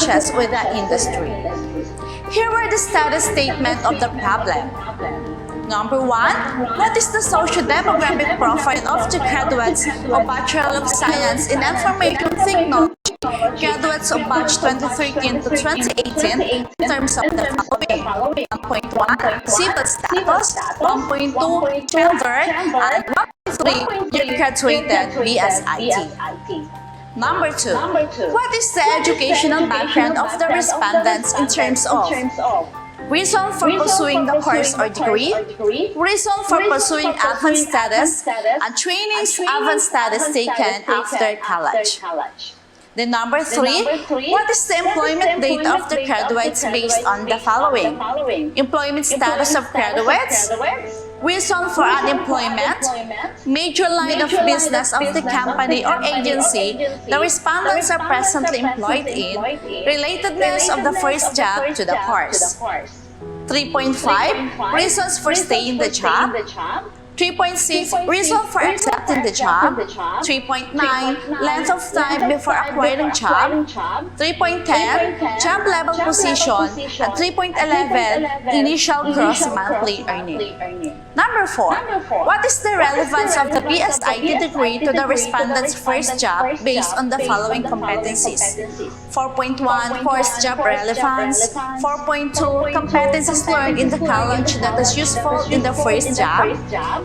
matches with the industry. Here are the status statement of the problem. Number 1, what is the socio-demographic profile of the graduates of Bachelor of Science in Information Technology, graduates of batch 2013 to 2018 in terms of the following? 1.1, civil status, 1.2, gender, and 1.3, year graduated BSIT. Number 2, what is the educational background of the respondents in terms of reason for pursuing the course or degree, reason for pursuing advanced status, and trainings advanced status taken after college. Then number 3, what is the employment date of the graduates based on the following? Employment status of graduates, reason for unemployment, major line of business of the company or agency the respondents are presently employed in, relatedness of the first job to the course. 3.5, reasons for staying in the job. 3.6, reason for accepting the job. 3.9, length of time before acquiring job. 3.10, job level position. And 3.11, initial gross monthly earning. Number 4, what is the relevance of the BSIT degree to the respondent's first job based on the following competencies? 4.1, course job relevance. 4.2, competencies learned in the college that is useful in the first job.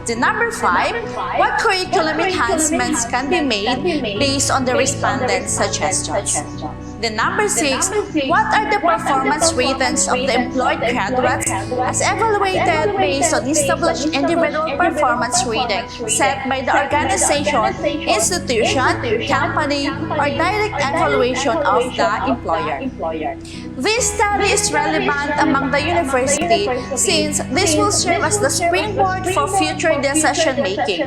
The number 5, what curriculum enhancements can be made based on the respondent's suggestions? The number 6, what are the performance ratings of the employed graduates as evaluated based on established individual performance rating set by the organization, institution, company, or direct evaluation of the employer. This study is relevant among the university since this will serve as the springboard for future decision-making.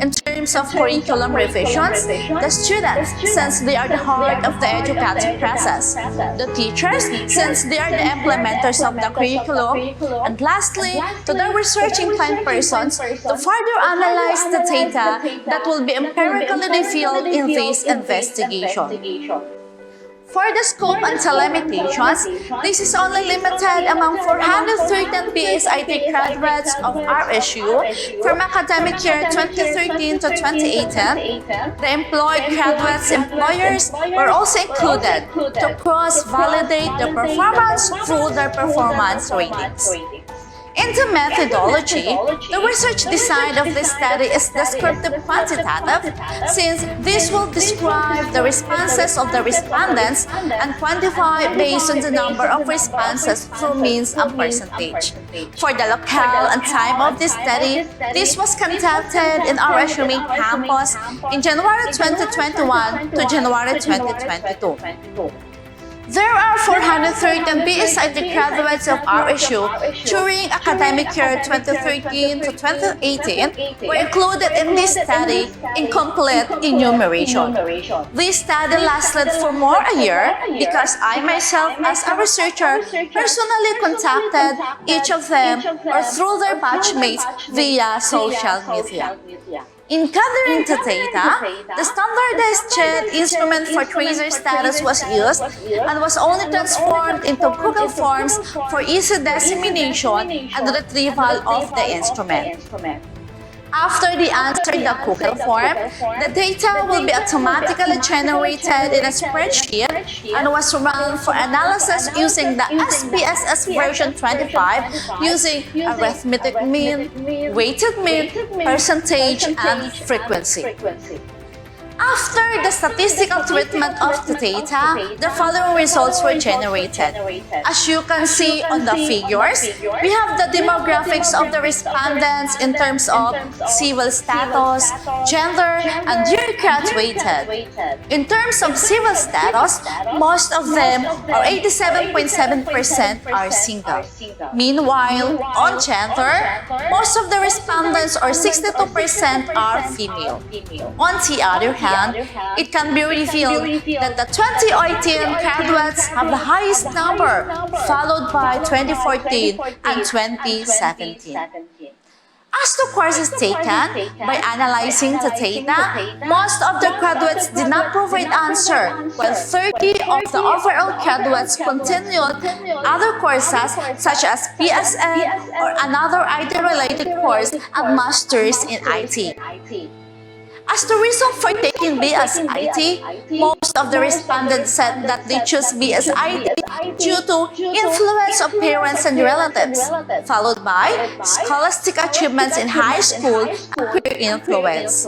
In terms of curriculum revisions, the students, since they are the heart of the educative process, the teachers, since they are the implementers of the curriculum, and lastly, to the research inclined persons to further analyze the data that will be empirically revealed in this investigation. For the scope and limitations, this is only limited among 413 BSIT graduates of RSU from academic year 2013 to 2018. The employed graduates' employers were also included to cross-validate their performance through their performance ratings. In the methodology, the research design of this study is descriptive quantitative since this will describe the responses of the respondents and quantify based on the number of responses through means and percentage. For the locale and time of this study, this was conducted in our main campus in January 2021 to January 2022. There are 413 BSIT graduates of RSU during academic year 2013 to 2018 were included in this study in complete enumeration. This study lasted for more a year because I myself as a researcher personally contacted each of them or through their batchmates via social media. In gathering the data, the standardized JET instrument for tracer status was used and was only transformed into Google Forms for easy dissemination and retrieval of the instrument. After the answer in the Google form, the data will be automatically generated in a spreadsheet and was run for analysis using the SPSS version 25 using arithmetic mean, weighted mean, percentage, and frequency. After the statistical treatment of the data, the following results were generated. As you can see on the figures, we have the demographics of the respondents in terms of civil status, gender, and year graduated. In terms of civil status, most of them, or 87.7%, are single. Meanwhile, on gender, most of the respondents, or 62%, are female. On the other hand, it can be revealed that the 2018 graduates have the highest number, followed by 2014 and 2017. As to courses taken, by analyzing the data, most of the graduates did not provide answer, while 30 of the overall graduates continued other courses such as PSN or another IT-related course and masters in IT. As the reason for taking BS IT, most of the respondents said that they chose BS IT due to influence of parents and relatives, followed by scholastic achievements in high school and peer influence.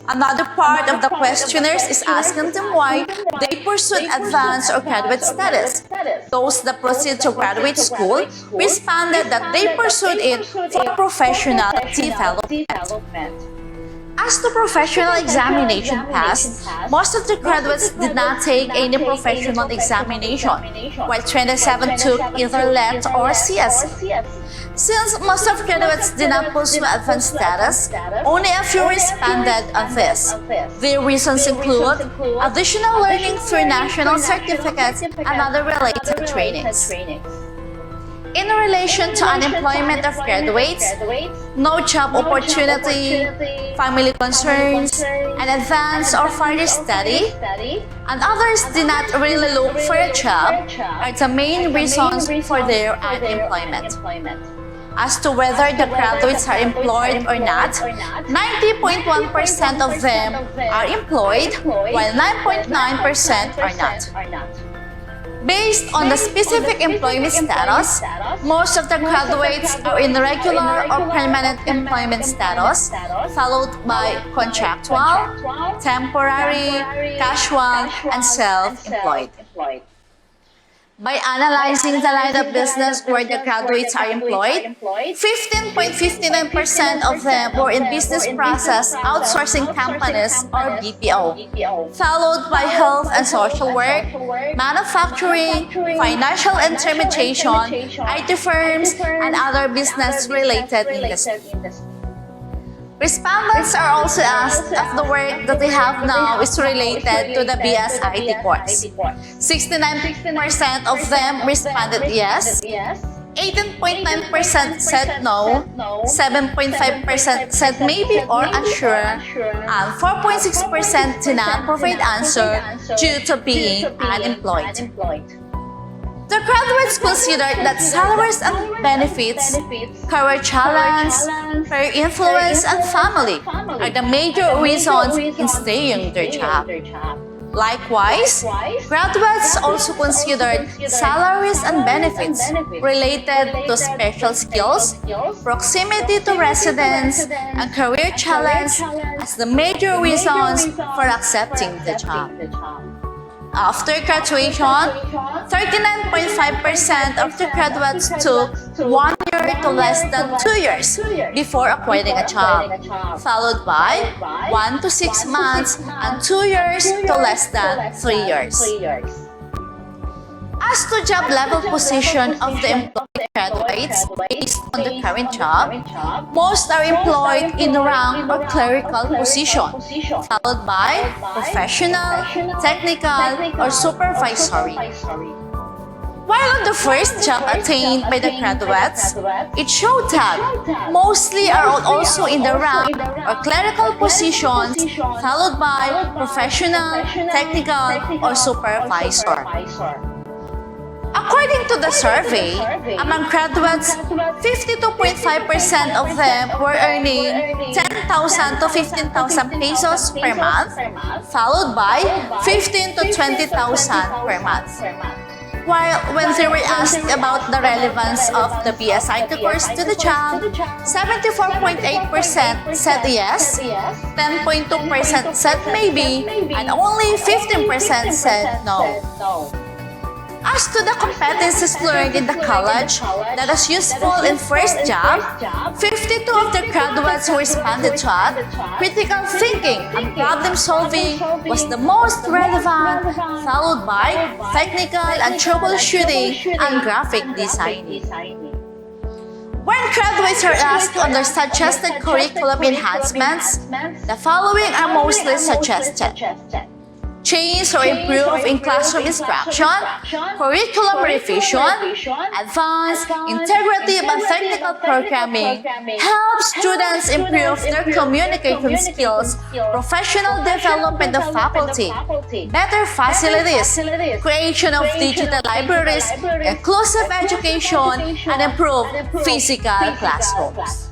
Another part of the questionnaires is asking them why they pursued advanced or graduate studies. Those that proceed to graduate school responded that they pursued it for professional development. As the professional examination passed, most of the graduates did not take any professional examination, while 27 took either LET or CS. Since most of graduates did not pursue advanced status, only a few responded on this. Their reasons include additional learning through national certificates and other related trainings. In relation to unemployment of graduates, no job opportunity, family concerns, and advanced or further study, and others did not really look for a job are the main reasons for their unemployment. As to whether the graduates are employed or not, 90.1% of them are employed, while 9.9% are not. Based on the specific employment status, most of the graduates are in regular or permanent employment status, followed by contractual, temporary, casual, and self-employed. By analyzing the line of business where the graduates are employed, 15.59% of them were in business process outsourcing companies or BPO, followed by health and social work, manufacturing, financial intermediation, IT firms, and other business-related industries. Respondents are also asked if the work that they have now is related to the BS IT course. 69% of them responded yes, 18.9% said no, 7.5% said maybe or unsure, and 4.6% did not provide answer due to being unemployed. The graduates considered that salaries and benefits, career challenge, peer influence, and family are the major reasons in staying in their job. Likewise, graduates also considered salaries and benefits related to special skills, proximity to residence, and career challenge as the major reasons for accepting the job. After graduation, 39.5% of the graduates took 1 year to less than 2 years before acquiring a job, followed by 1 to 6 months and 2 years to less than 3 years. As to job level position of the employed graduates based on the current job, most are employed in rank or clerical position, followed by professional, technical, or supervisory. While on the first job attained by the graduates, it showed that mostly are also in the rank or clerical positions, followed by professional, technical, or supervisor. According to the survey, among graduates, 52.5% of them were earning 10,000 to 15,000 pesos per month, followed by 15,000 to 20,000 per month. While when they were asked about the relevance of the BSIT course to the job, 74.8% said yes, 10.2% said maybe, and only 15% said no. As to the competencies learned in the college that is useful in first job, 52 of the graduates who responded to critical thinking and problem solving was the most relevant, followed by technical and troubleshooting and graphic design. When graduates are asked on their suggested curriculum enhancements, the following are mostly suggested. change or improve in classroom instruction, curriculum revision, advanced, integrative, and technical programming help students improve their communication skills, professional development of faculty, better facilities, creation of digital libraries, inclusive education, and improved physical classrooms.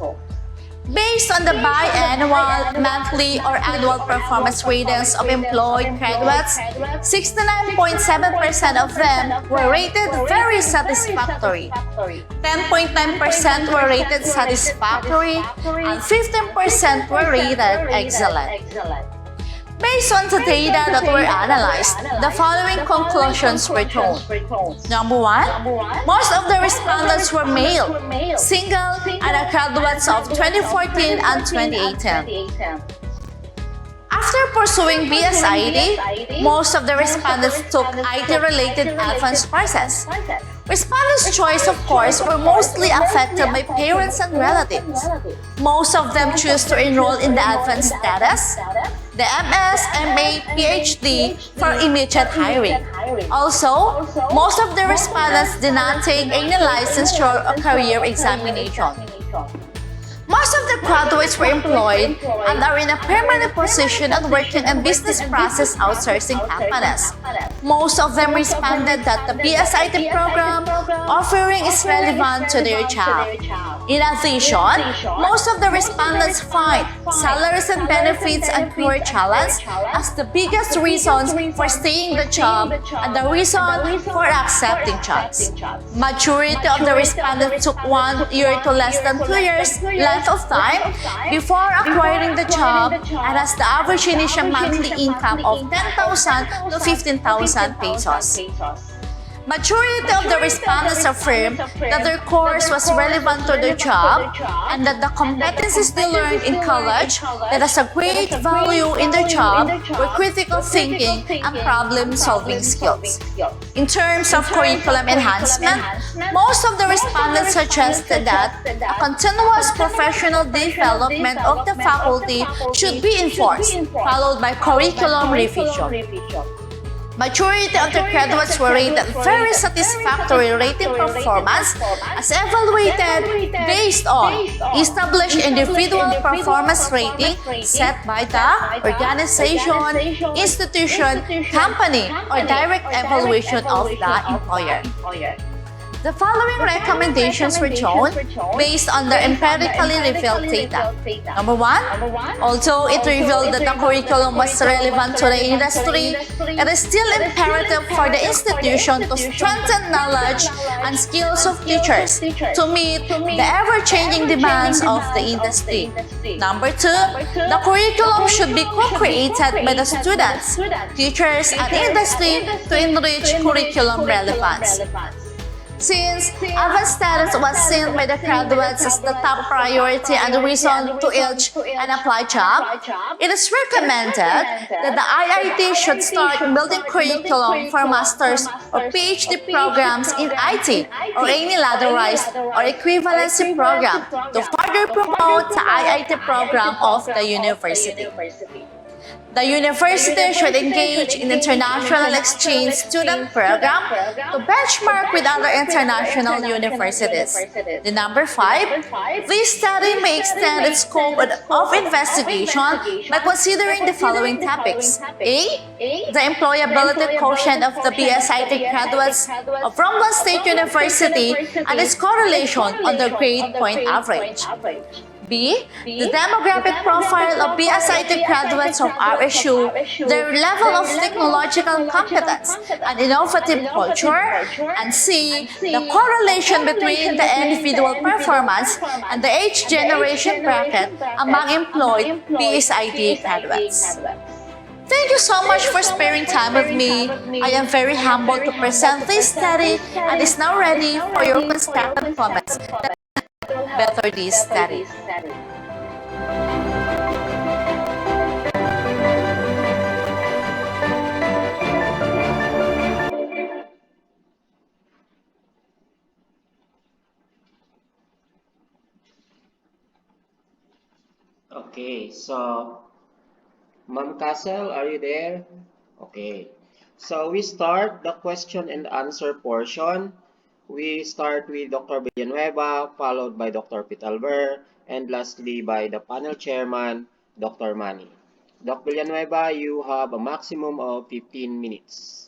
Based on the biannual, monthly, or annual performance ratings of employed graduates, 69.7% of them were rated very satisfactory, 10.9% were rated satisfactory, and 15% were rated excellent. Based on the data that were analyzed, the following conclusions were drawn. Number 1, most of the respondents were male, single, and graduates of 2014 and 2018. After pursuing BSID, most of the respondents took IT-related advanced courses. Respondents' choice of course were mostly affected by parents and relatives. Most of them choose to enroll in the advanced status, the MS, MA, PhD for immediate hiring. Also, most of the respondents did not take any licensure or career examination. Most of the graduates were employed and are in a permanent position and working in business process outsourcing companies. Most of them responded that the BSIT program offering is relevant to their job. In addition, most of the respondents find salaries and benefits and career challenge as the biggest reasons for staying the job and the reason for accepting jobs. Majority of the respondents took 1 year to less than 2 years length of time before acquiring the job and has the average initial monthly income of 10,000 to 15,000 pesos. Majority of the respondents affirmed that their course was relevant to their job and that the competencies they learned in college that has a great value in their job were critical thinking and problem-solving skills. In terms of curriculum enhancement, most of the respondents suggested that a continuous professional development of the faculty should be enforced, followed by curriculum revision. Majority of the graduates were rated very satisfactory rating performance as evaluated based on established individual performance rating set by the organization, institution, company, or direct evaluation of the employer. The following recommendations were drawn based on the empirically revealed data. Number 1, although it revealed that the curriculum was relevant to the industry, it is still imperative for the institution to strengthen knowledge and skills of teachers to meet the ever-changing demands of the industry. Number 2, the curriculum should be co-created by the students, teachers, and industry to enrich curriculum relevance. Since advanced status was seen by the graduates as the top priority and the reason to each and apply job, it is recommended that the IIT should start building curriculum for master's or PhD programs in IT or any ladderized or equivalency program to further promote the IIT program of the university. The university should engage in international exchange student program to benchmark with other international universities. The number 5, this study may extend its scope of investigation by considering the following topics. A, the employability quotient of the BSIT graduates of Romblon State University and its correlation on the grade point average. B, the demographic profile of BSIT graduates of RSU, their level of technological competence and innovative culture, and C, the correlation between the individual performance and the age generation bracket among employed BSIT graduates. Thank you so much for sparing time with me. I am very humbled to present this study and is now ready for your constructive comments that better this study. Okay, so Ma'am Castle, are you there? Okay. So we start the question and answer portion. We start with Dr. Villanueva, followed by Dr. Pitalber, and lastly by the panel chairman, Dr. Manny. Dr. Villanueva, you have a maximum of 15 minutes.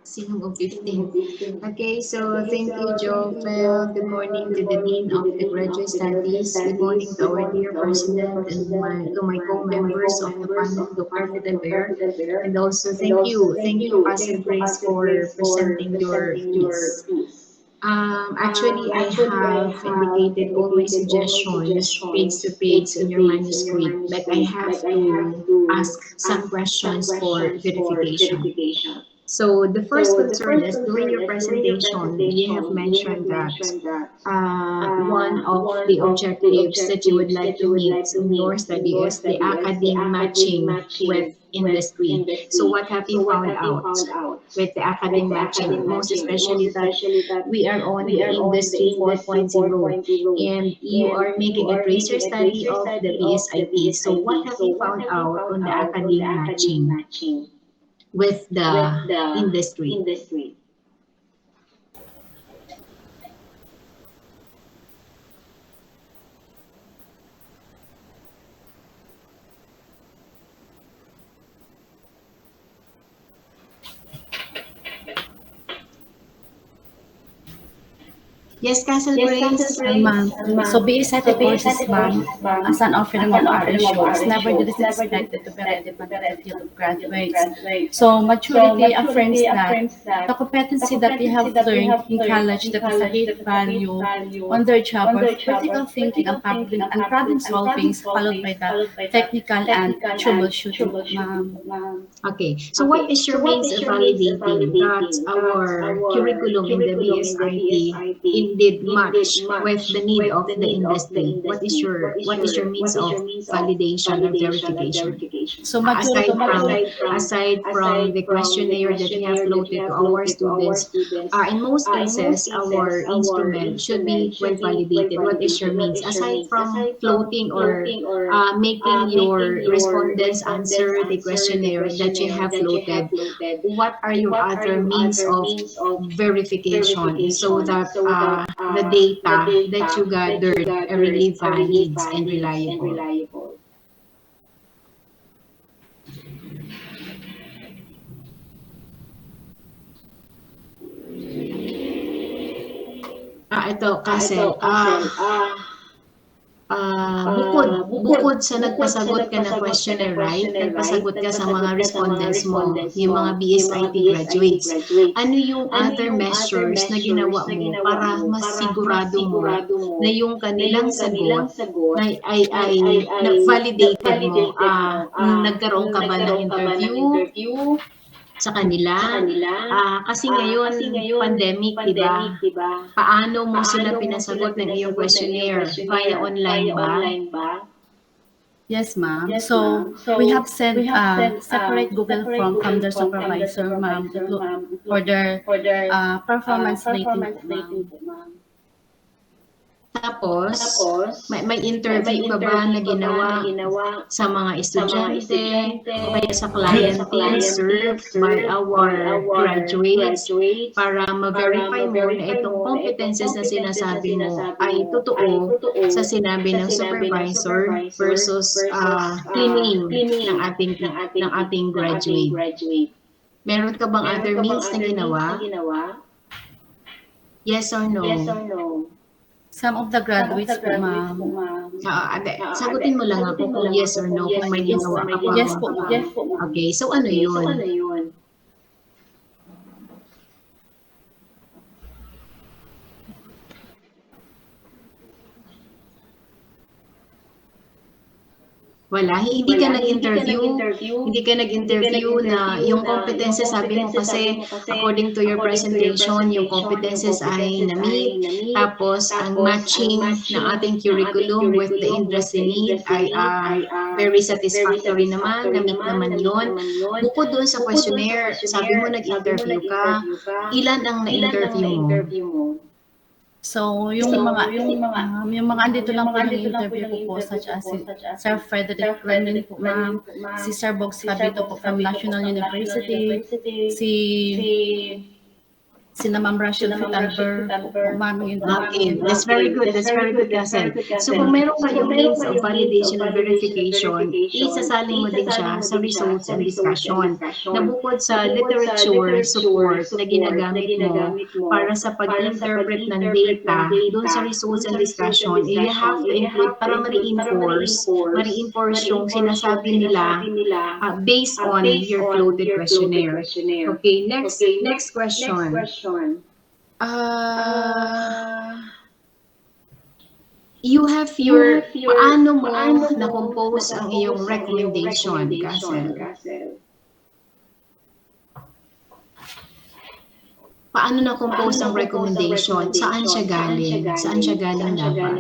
Maximum of 15. Okay, so thank you, Jovel. Good morning to the Dean of the Graduate Studies. Good morning to our dear President and to my co-members of the panel, Dr. Fidel Bear. And also thank you, Pastor Grace, for presenting your piece. Actually, I have indicated all my suggestions page to page in your manuscript, but I have to ask some questions for verification. So the first concern is during your presentation, you have mentioned that one of the objectives that you would like to meet in your study is the academic matching with industry. So what have you found out with the academic matching? Most especially that we are on the industry 4.0 and you are making a tracer study of the BSIT. So what have you found out on the academic matching with the industry? Yes, Castle Grace. Ma'am, so BSIT courses, ma'am, as an offering of RSU, is never expected to be relevant until graduates. So maturity affirms that the competency that they have learned in college that is a great value on their job are critical thinking and public and problem solving, followed by the technical and troubleshooting, ma'am. Okay, so what is your means of validating that our curriculum in the BSIT indeed match with the need of the industry? What is your means of validation or verification? So Uh, majority, aside from aside from the questionnaire that we have floated to our students, in most cases, our instrument should be well validated. What is your means aside from floating or making your respondents answer the questionnaire that you have floated? What are your other means of verification so that the data that you gathered are really valid and reliable? Ito, Casel. Bukod sa nagpasagot ka ng questionnaire, right? Nagpasagot ka sa mga respondents mo, yung mga BSIT graduates. Ano yung other measures na ginawa mo para mas sigurado mo na yung kanilang sagot ay na-validated mo? Nagkaroon ka ba ng interview sa kanila? Kasi ngayon, pandemic, di ba? Paano mo sila pinasagot ng iyong questionnaire? Via online ba? yes, ma'am. So we have sent separate Google form from their supervisor, ma'am, for their performance rating po, ma'am. Tapos, may interview ka ba na ginawa sa mga estudyante o kaya sa client team served by our graduates para ma-verify mo na itong competencies na sinasabi mo ay totoo sa sinabi ng supervisor versus cleaning ng ating graduate. Meron ka bang other means na ginawa? Yes or no? Some of the graduates po, ma'am. Sagutin mo lang ako kung yes or no, kung may ginawa ka pa. Yes po, ma'am. Okay, so ano yun? Wala, hindi ka nag-interview na yung competences, sabi mo kasi according to your presentation, yung competences ay na-meet, tapos ang matching ng ating curriculum with the industry need ay very satisfactory naman, na-meet naman yun. Bukod doon sa questionnaire, sabi mo nag-interview ka, ilan ang na-interview mo? So, yung mga andito lang po yung interview ko po, such as si Sir Frederick Lenin po, ma'am, si Sir Bogs Cabito po from National University, si sina Ma'am Rachel Fitalber po, ma'am, yung Okay, that's very good. That's very good, Kasel. So kung meron kayong means of validation and verification, isasalin mo din siya sa results and discussion na bukod sa literature support na ginagamit mo para sa pag-interpret ng data doon sa results and discussion, you have to include para ma-reinforce yung sinasabi nila based on your floated questionnaire. Okay, next question. You have your, paano mo na-compose ang iyong recommendation, Kasel? Paano na-compose ang recommendation? Saan siya galing? Saan siya galing dapat?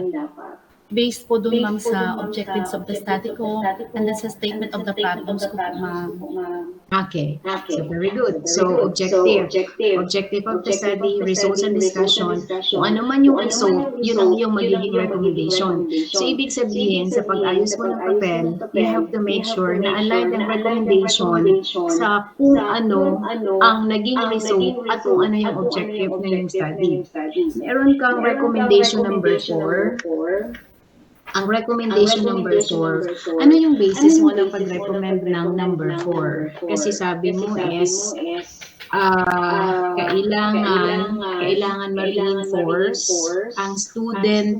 based po dun, ma'am, sa objectives of the study ko and then sa statement of the problems ko po, ma'am. Okay, so very good. So objective of the study, results and discussion, kung ano man yung result, yun ang iyong magiging recommendation. So ibig sabihin, sa pag-ayos mo ng papel, you have to make sure na align ang recommendation sa kung ano ang naging result at kung ano yung objective ng yung study. Meron kang recommendation number 4. Ang recommendation number 4, ano yung basis mo ng pag-recommend ng number 4? Kasi sabi mo is, kailangan ma-reinforce ang student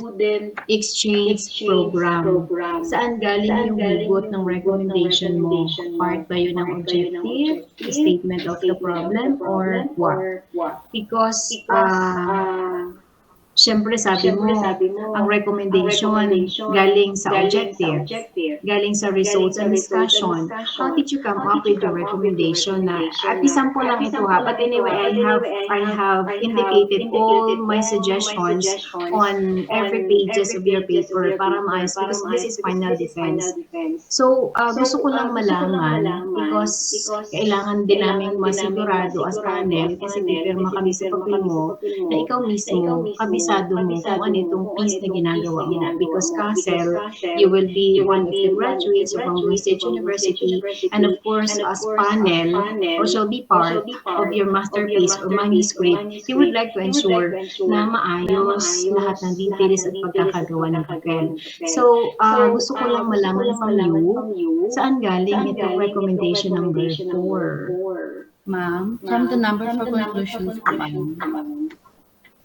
exchange program. Saan galing yung hugot ng recommendation mo? Part ba yun ng objective, statement of the problem, or what? Because, siyempre sabi mo, ang recommendation galing sa objective, galing sa results and discussion. How did you come up with your recommendation na, at example lang ito ha, but anyway, I have indicated all my suggestions on every pages of your paper para maayos because this is final defense. So, gusto ko lang malaman because kailangan din namin masigurado as panel kasi pipirma kami sa papel mo na ikaw mismo, kabisado mo kung ano itong piece na ginagawa mo. Because Kasel, you will be one of the graduates of Hong State University, and of course, as panel, or shall be part of your masterpiece or manuscript, you would like to ensure na maayos lahat ng details at pagkakagawa ng papel. So, gusto ko lang malaman from you, saan galing itong recommendation number 4? Ma'am, from the number for conclusion po, ma'am.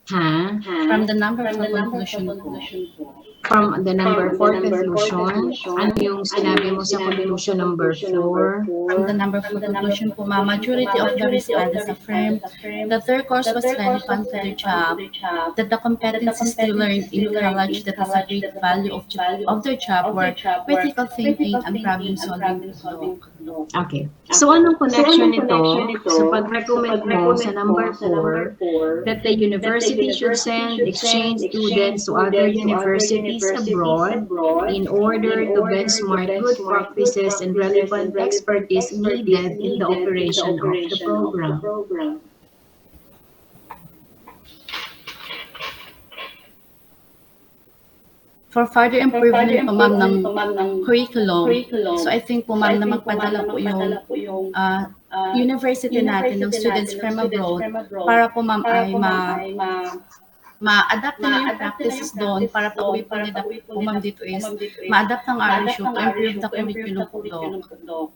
Ha? From the number for conclusion po. From the number 4 conclusion, ano yung sinabi mo sa conclusion number 4? From the number for conclusion po, ma'am, majority of the respondents affirmed that their course was relevant to their job, that the competencies they learned in college that is a great value of their job were critical thinking and problem solving. Okay. So, anong connection nito sa pag-recommend mo sa number 4 that the university should send exchange students to other universities abroad in order to benchmark good practices and relevant expertise needed in the operation of the program? For further improvement po, ma'am, ng curriculum, so I think po, ma'am, na magpadala po yung university natin ng students from abroad para po, ma'am, ay ma-adapt na yung practices doon para pag-uwi po nila po, ma'am, dito is ma-adapt ang RSU to improve the curriculum po doon.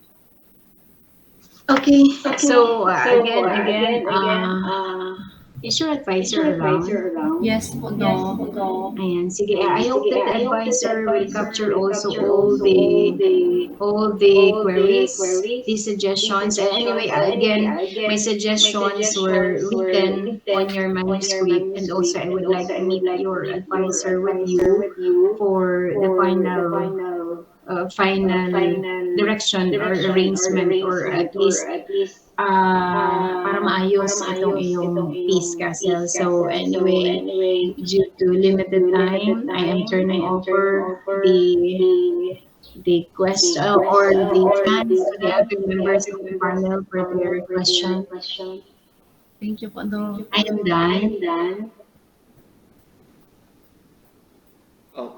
Okay. So, again, is your advisor around? Yes po, no. Ayan, sige. I hope that the advisor will capture also all the queries, the suggestions. And anyway, again, my suggestions were written on your manuscript, and also I would like to meet your advisor with you for the final direction or arrangement, or at least para maayos itong iyong piece, Kasel. So anyway, due to limited time, I am turning over the question or the chance to the other members of the panel for their question. Thank you po, no. I am done.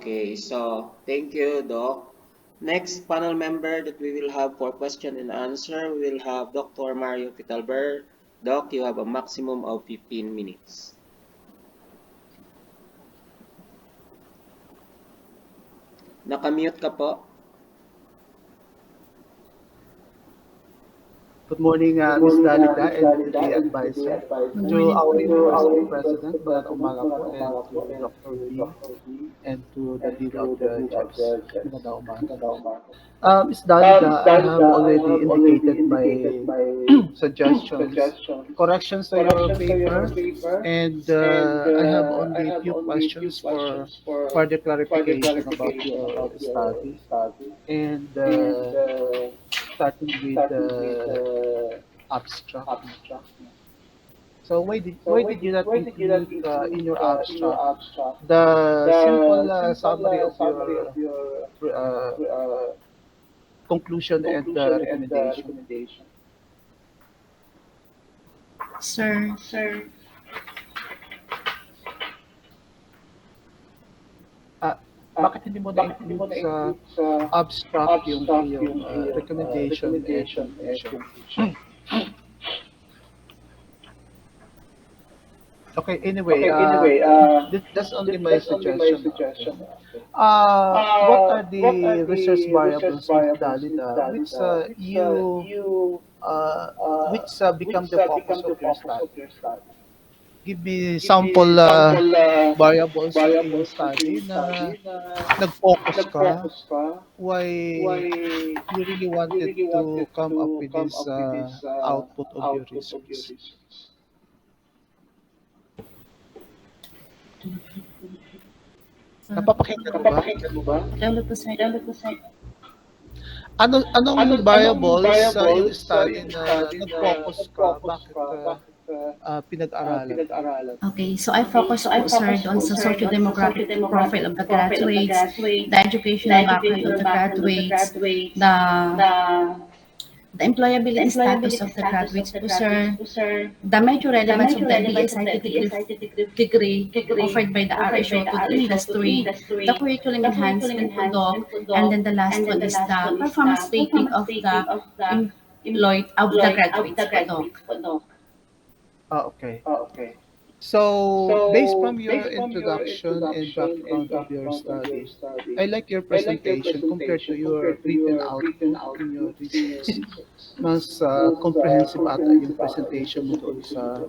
Okay, so thank you, Doc. Next panel member that we will have for question and answer, we will have Dr. Mario Pitalber. Doc, you have a maximum of 15 minutes. Nakamute ka po. Good morning, Ms. Dalida and to the advisor, Good to morning our po. University President, magandang umaga po, and to Dr. B, and to the Dean of the Jeffs, magandang umaga. Ms. Dalida, I have already indicated my suggestions, corrections to your paper, and I have only a few questions for further clarification about your study, and starting with the abstract. So why did you not include in your abstract the simple summary of your uh, conclusion and recommendation? Sir, Uh, bakit hindi mo na-include sa abstract yung iyong recommendation and conclusion? Okay, anyway, that's only my suggestion. Okay. What are the research variables with Dalida which become the focus of your study? Give me sample variables sa iyong study na nag-focus ka, why you really wanted to come up with this output of your research. Napapakinggan mo ba? hello po sir. Anong variables sa iyong study na nag-focus ka? Bakit pinag-aralan? Okay, so I focus po sir doon sa socio-demographic profile of the graduates, the educational background of the graduates, the employability status of the graduates po sir, the major relevance of the BA scientific degree offered by the RSO to the industry, the curriculum enhancement po doc, and then the last one is the performance rating of the employed of the graduates po doc. Okay. So, based from your introduction and background of your study, I like your presentation compared to your written output in your research. Mas comprehensive ata yung presentation mo doon sa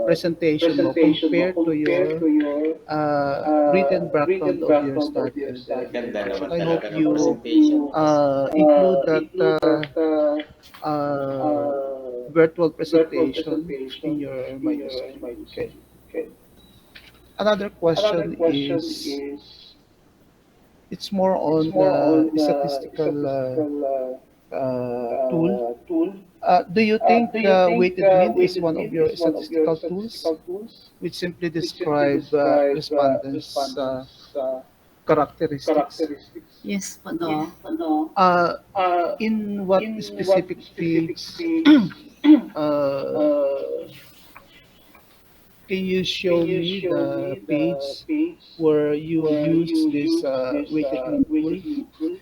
presentation mo compared to your written background of your study and Ganda presentation. naman I hope talaga ng you presentation. include that virtual presentation in your manuscript. Okay. Another question is, it's more on the statistical tool. Do you think weighted mean is one of your statistical tools, which simply describe respondents' characteristics? Yes po doc. In what specific page uh, can you show me the page where you use this weighted mean tool?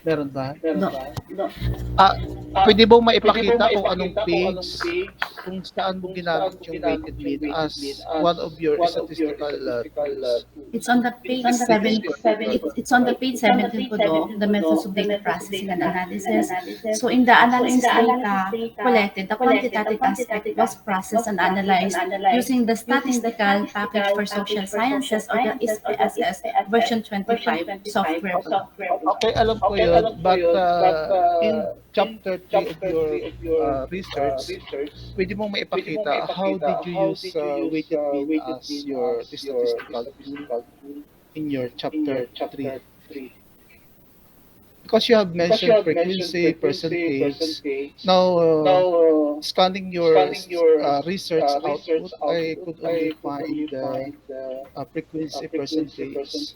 Meron ba? Doc. Ah, pwede mo maipakita kung anong page kung saan mo ginamit yung weighted mean as one of your statistical tools? It's on the page 7. It's on the page 17 po doc, the methods of data processing and analysis. So in the analysis data collected, the quantitative aspect was processed and analyzed using the statistical package for social sciences or the SPSS version 25 software po doc. Okay, alam ko yun, but in chapter 3 of your research, pwede mong maipakita how did you use weighted mean as your statistical tool in your chapter 3? Because you have mentioned frequency, percentage. Now, scanning your research output, I could only find frequency, percentage.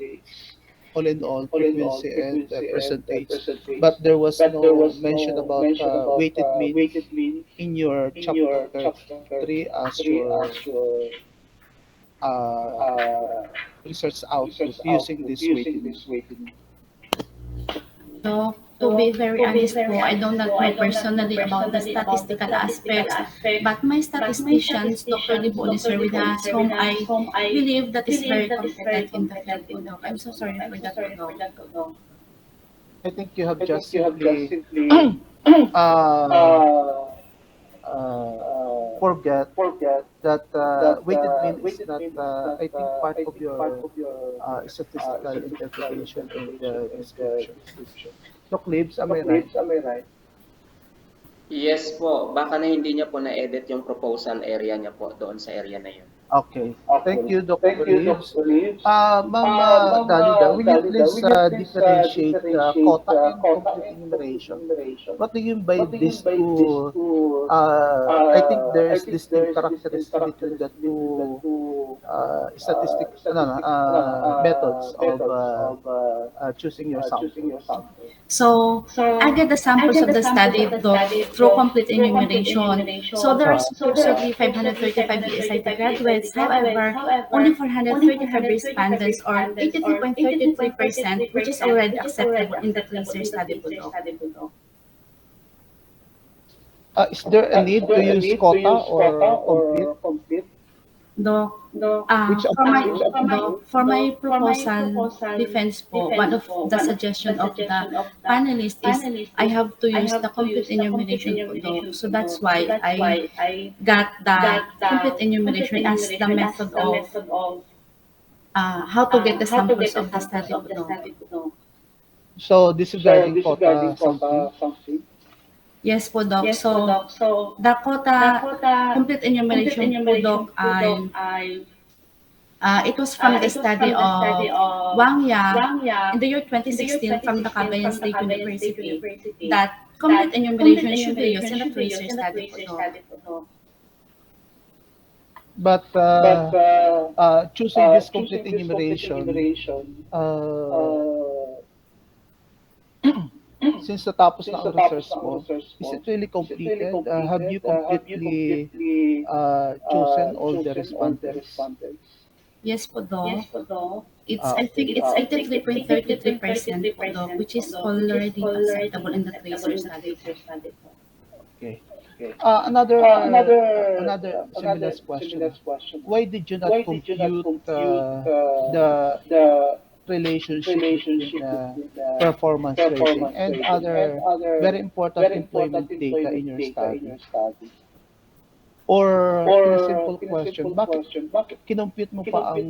all in all, frequency and percentage, but there was no mention about weighted mean in your chapter 3 as your uh, research output using this weighted mean. So, to be very honest po, I do not know personally about the statistical aspects, but my statisticians, Dr. Libo-on is here with us, whom I believe that is very competent in the field po, Doc. I'm so sorry for that po, Doc. I think you have just simply uh, uh, forget that weighted mean is not, I think, part of your statistical interpretation in the description. Doc Libs, am I right? Yes po, baka na hindi niya po na-edit yung proposal area niya po doon sa area na yun. Okay. Thank you, Doc Olives. Ma'am Dalida, will you please differentiate quota and complete enumeration? What do you mean by these two? I think there is distinct characteristic between the two methods of choosing your sample. So, I get the samples of the study, Doc, through complete enumeration. So, there are supposedly 535 BSIT graduates. However, only 435 respondents, or 83.33%, which is already acceptable in that research study po, Doc. Is there a need to use quota or complete? Doc, Which of for my proposal defense po, one of the suggestion of the panelists is I have to use the complete enumeration po, Doc. So that's why I got the complete enumeration as the method of how to get the samples of the study po, Doc. So disregarding quota something? Yes po, Doc. So, the quota complete enumeration po, Doc, ay it was from the study of Wang Ya in the year 2016 from the Kabayan State University that complete enumeration should be used in the research study po, Doc. But choosing this complete enumeration, since natapos na ang research mo, is it really completed? Have you completely chosen all the respondents? Yes po, Doc. I think it's 83.33% po, Doc, which is already acceptable in the research study po. Okay. Another similar question. Why did you not compute the relationship between performance rating and other very important employment data in your study? Or in a simple question, bakit kinompute mo pa ang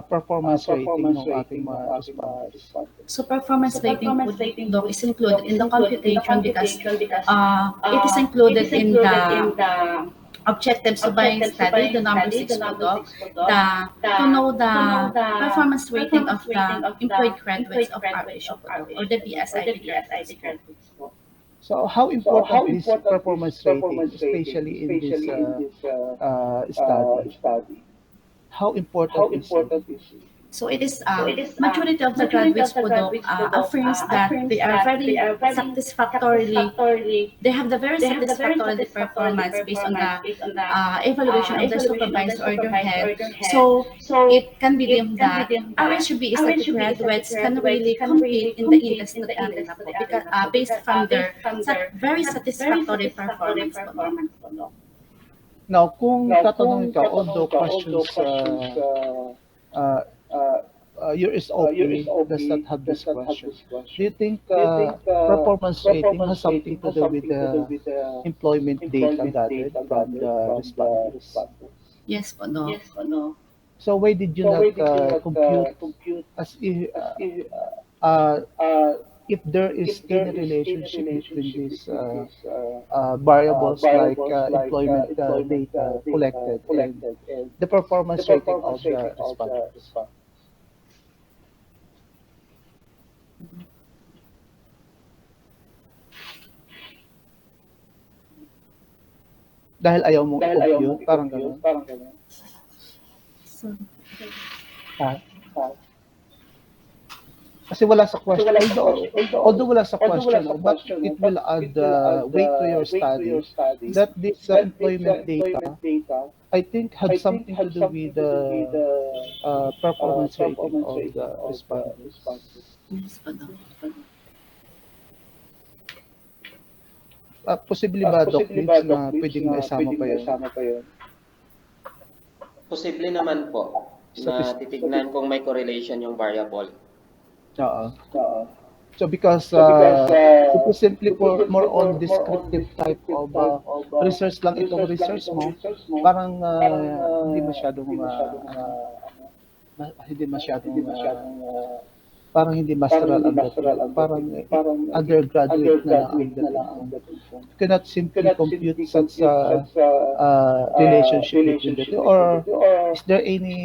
performance rating ng ating mga respondents? So performance rating po, Doc, is included in the computation because it is included in the objectives of my study, the number 6 po, Doc, to know the performance rating of the employed graduates of our issue po, Doc, or the BSIT graduates po. So how important is performance rating, especially in this study? How important is it? So it is majority of the graduates po, Doc, affirms that they are very satisfactorily, they have the very satisfactory performance based on the evaluation of their supervisor or their head. So it can be deemed that our HB is that the graduates can really compete in the industry arena po because, based from their very satisfactory performance po, Doc. Now, kung tatanungin ka, although questions your SOP does not have this question. Do you think performance rating has something to do with the employment data gathered from the respondents? Yes po, Doc. So why did you not compute as if there is any relationship between these variables like employment data collected and the performance rating of the respondents? Dahil ayaw mong i-compute, parang gano'n. So, Ah, Kasi wala sa question, although wala sa question, no, but it will add weight to your study that this employment data, I think, had something to do with the performance rating of the respondents. Yes po, Doc. Posible ba, Doc Lips, na pwedeng maisama pa yun? Posible naman po na titignan kung may correlation yung variable. Oo. So because it is simply for more on descriptive type of research lang itong research mo, parang hindi masyadong hindi masyadong parang hindi masteral ang dating. Parang undergraduate na lang ang dating. You cannot simply compute such a relationship between the two, or is there any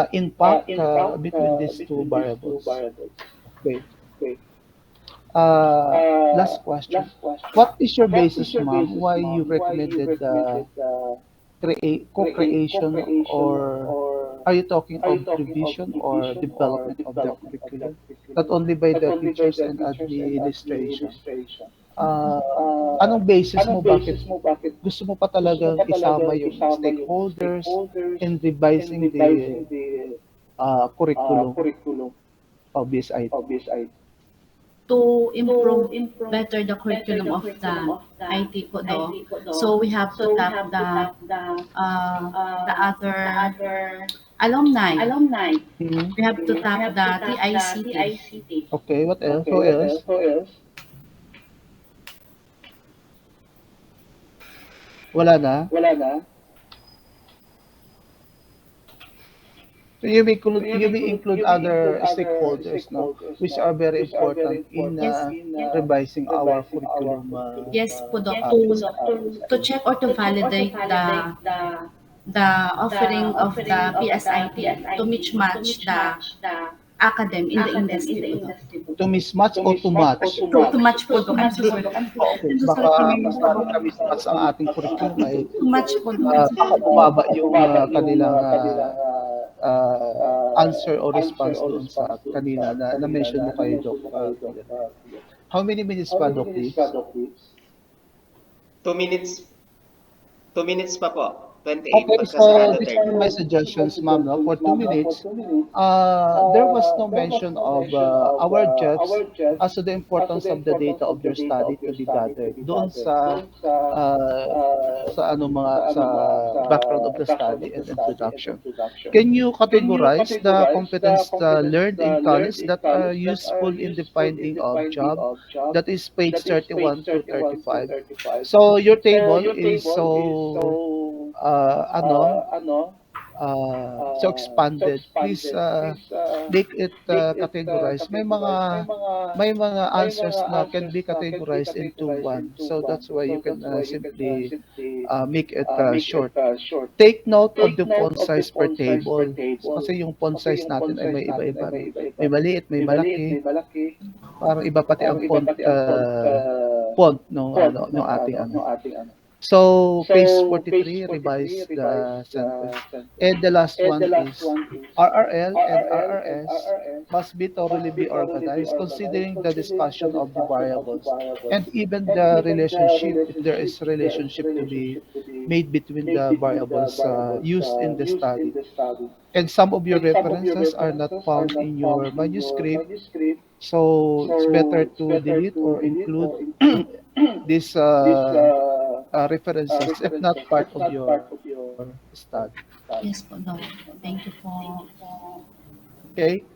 impact between these two variables? Okay. Last question. What is your basis, ma'am, why you recommended co-creation, or are you talking of revision or development of the curriculum, not only by the teachers and administration? Uh, Anong basis mo, bakit gusto mo pa talagang isama yung stakeholders in revising the curriculum of BSIT? To improve better the curriculum of the IT po, Doc. So we have to tap the other alumni. Mhm. We have to tap the TICT. Okay, what else? Who else? Wala na? So you may include other stakeholders, no, which are very important in Yes. revising our curriculum. Yes po, Doc. To check or to validate the offering of the PSIT to match the academ in the industry po, Doc. To mismatch o to match? To match po, Doc. I'm so sorry. Okay, I'm so baka sorry. mas lalo na mismatch ang ating curriculum ay To match po, Doc. baka bumaba yung kanilang answer or response doon sa kanina na mention mo kay Doc. How many minutes pa, Doc, please? 2 minutes. 2 minutes pa po. 28. Okay, so Pagkasarado these are 30. my suggestions, ma'am, no, for 2 minutes. There was no mention of our judges as to the importance of the data of their study to be gathered doon sa ano mga sa background of the study and introduction. Can you categorize the competence learned in college that are useful in the finding of job? That is page 31 to 35. So your table is so expanded. Please make it categorized. May mga answers na can be categorized into one. So that's why you can simply make it short. Take note of the font size per table. Kasi yung font size natin ay may iba-iba. No? May maliit, may malaki. Parang iba pati ang font no ating ano. So, page 43, revise the sentence. And the last one is, RRL and RRS must be thoroughly be organized considering the discussion of the variables and even the relationship, if there is relationship to be made between the variables used in the study. And some of your references are not found in your manuscript, so it's better to delete or include these references if not part of your study. Yes po, Doc. Thank you po. Okay.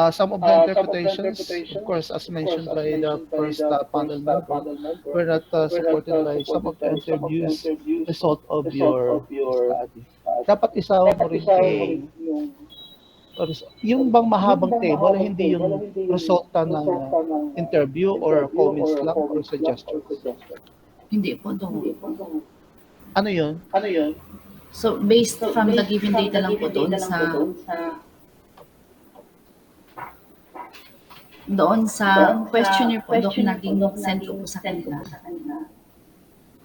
Some of the interpretations, of course, as mentioned by the first panel member, were not supported by some of the interviews result of your study. Dapat isawa mo rin yung bang mahabang table, hindi yung resulta ng interview or comments lang or suggestions. Hindi po, Doc. Ano yun? So, based from the given data lang po doon sa questionnaire po, Doc, naging send ko po sa kanila.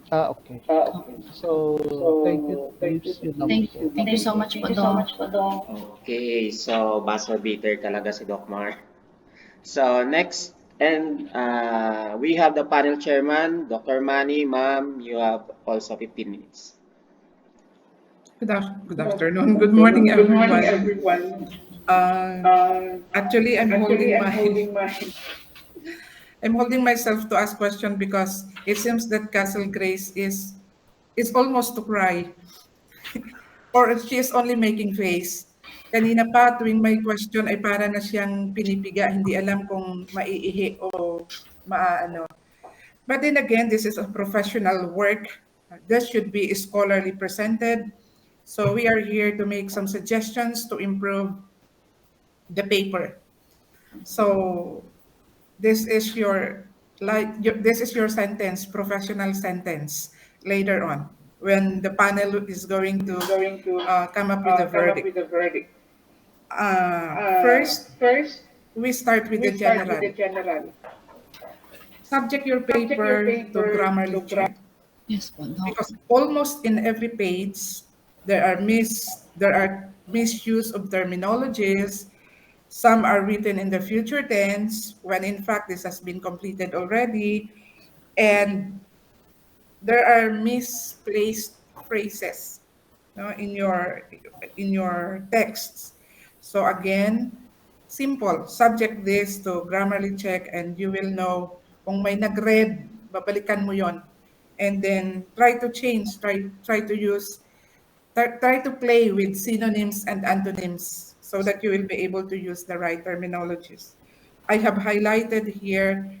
Okay. So, thank you. Thank you so much po, Doc. Okay, so buzzer beater talaga si Doc Mar. So next, and we have the panel chairman, Dr. Manny. Ma'am, you have also 15 minutes. Good afternoon. Good morning, Good morning, everyone. everyone. Uh, Actually, Actually, I'm holding my I'm holding myself to ask question because it seems that Castle Grace is almost to cry, or she is only making face. Kanina pa tuwing may question ay para na siyang pinipiga, hindi alam kung maiihi o maaano. But then again, this is a professional work. This should be scholarly presented. So we are here to make some suggestions to improve the paper. So this is this is your sentence, professional sentence later on when the panel is going to going to come up with a come up verdict. with a verdict. First, First, we start with we the start with the general. general. Subject your Subject your paper to paper to grammarly graph. check Yes po, Doc. because almost in every page there are misuse of terminologies. Some are written in the future tense when in fact this has been completed already, and there are misplaced phrases, no, in your texts. So again, simple. Subject this to grammarly check and you will know kung may nag-read, babalikan mo yon. And then try to change, try to use, try to play with synonyms and antonyms so that you will be able to use the right terminologies. I have highlighted here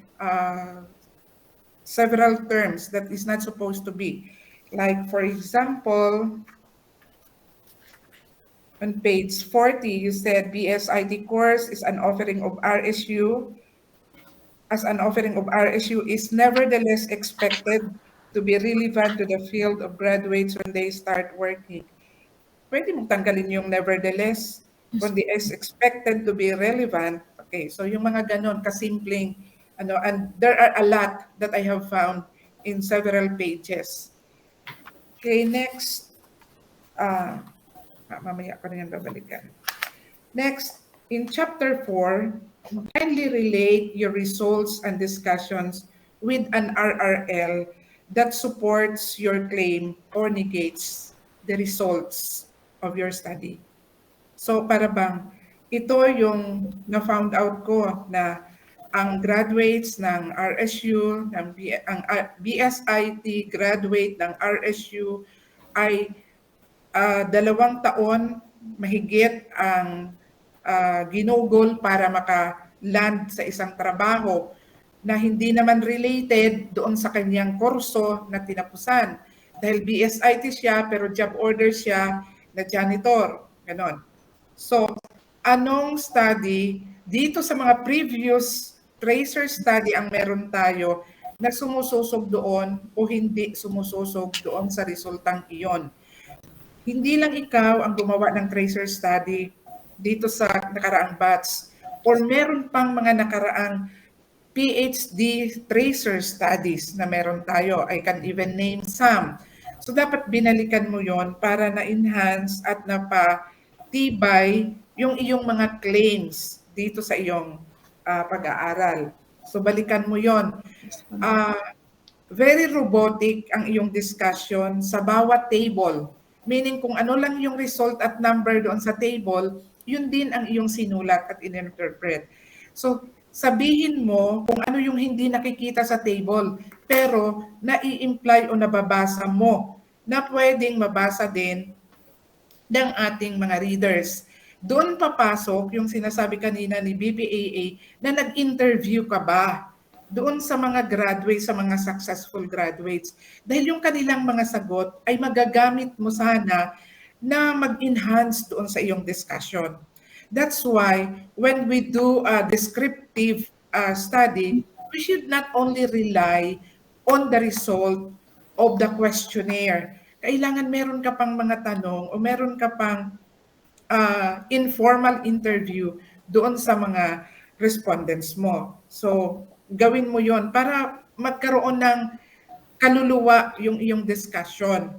several terms that is not supposed to be. Like, for example, on page 40, you said BSIT course is an offering of RSU. As an offering of RSU is nevertheless expected to be relevant to the field of graduates when they start working. Pwede mong tanggalin yung nevertheless, Yes kundi po. is expected to be relevant. Okay, so yung mga ganon, kasimpleng, and there are a lot that I have found in several pages. Okay, next, mamaya ko na yan babalikan. Next, in chapter 4, kindly relate your results and discussions with an RRL that supports your claim or negates the results of your study. So para bang ito yung na-found out ko na ang graduates ng RSU, BSIT graduate ng RSU ay 2 taon mahigit ang ginugol para maka-land sa isang trabaho na hindi naman related doon sa kanyang kurso na tinapusan. Dahil BSIT siya pero job order siya na janitor. Ganon. So, anong study dito sa mga previous tracer study ang meron tayo na sumususog doon o hindi sumususog doon sa resultang iyon? Hindi lang ikaw ang gumawa ng tracer study dito sa nakaraang batch or meron pang mga nakaraang PhD tracer studies na meron tayo. I can even name some. So dapat binalikan mo yon para na-enhance at napatibay yung iyong mga claims dito sa iyong pag-aaral. So balikan mo yon. Very robotic ang iyong discussion sa bawat table. Meaning kung ano lang yung result at number doon sa table, yun din ang iyong sinulat at in-interpret. So, sabihin mo kung ano yung hindi nakikita sa table, pero nai-imply o nababasa mo na pwedeng mabasa din ng ating mga readers. Doon papasok yung sinasabi kanina ni BPAA na nag-interview ka ba doon sa mga graduates, sa mga successful graduates. Dahil yung kanilang mga sagot ay magagamit mo sana na mag-enhance doon sa iyong discussion. That's why when we do a descriptive study, we should not only rely on the result of the questionnaire. Kailangan meron ka pang mga tanong o meron ka pang informal interview doon sa mga respondents mo. So, gawin mo yon para magkaroon ng kaluluwa yung iyong discussion.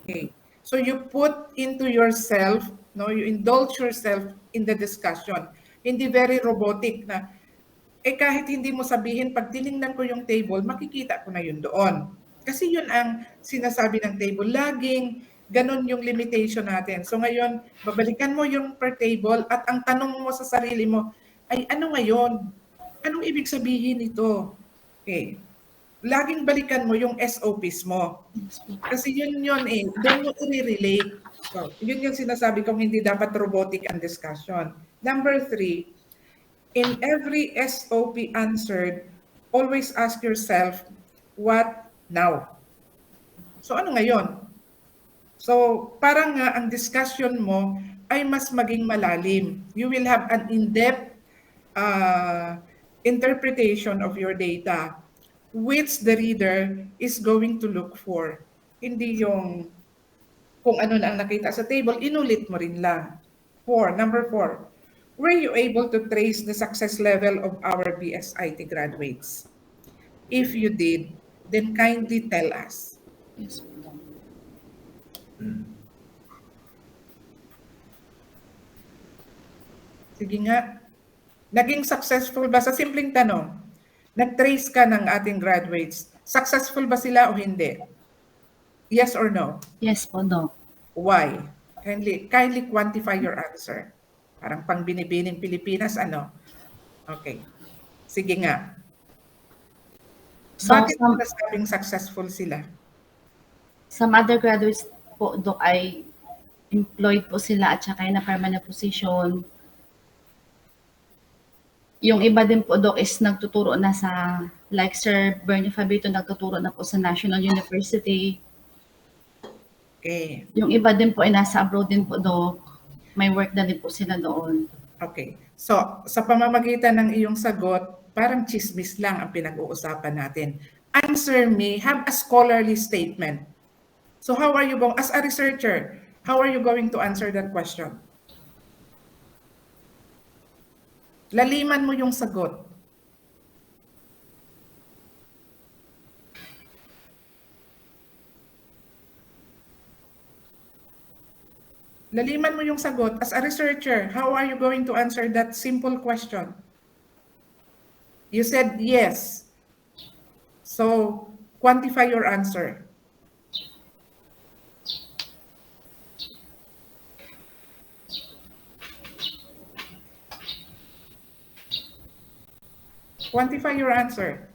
Okay. So you put into yourself, no, you indulge yourself in the discussion. Hindi very robotic na kahit hindi mo sabihin, pag tiningnan ko yung table, makikita ko na yun doon. Kasi yun ang sinasabi ng table. Laging ganun yung limitation natin. So ngayon, babalikan mo yung per table at ang tanong mo sa sarili mo, ay ano ngayon? Anong ibig sabihin nito? Okay. Laging balikan mo yung SOPs mo. Kasi yun doon mo i-relate. So, yun yung sinasabi kong hindi dapat robotic ang discussion. Number 3, in every SOP answered, always ask yourself, what now? So ano ngayon? So parang nga ang discussion mo ay mas maging malalim. You will have an in-depth interpretation of your data which the reader is going to look for. Hindi yung kung ano na ang nakita sa table, inulit mo rin lang. Number 4, were you able to trace the success level of our BSIT graduates? If you did, then kindly tell us. Yes po, Doc. Sige nga, naging successful ba? Sa simpleng tanong, nag-trace ka ng ating graduates, successful ba sila o hindi? Yes or no? Yes po, Doc. Why? Kindly quantify your answer. Parang pang binibining Pilipinas, ano? Okay. Sige nga. So, Bakit mo nasabing successful sila? some other graduates po, Doc, ay employed po sila at saka na permanent position. Yung iba din po, Doc, is nagtuturo na sa, like Sir Bernie Fabito, nagtuturo na po sa National University. Okay. Yung iba din po ay nasa abroad din po, Doc. May work na din po sila doon. Okay. So, sa pamamagitan ng iyong sagot, parang chismis lang ang pinag-uusapan natin. Answer me, have a scholarly statement. So how are you going, as a researcher, how are you going to answer that question? Laliman mo yung sagot. Laliman mo yung sagot. As a researcher, how are you going to answer that simple question? You said yes. So, quantify your answer. Quantify your answer.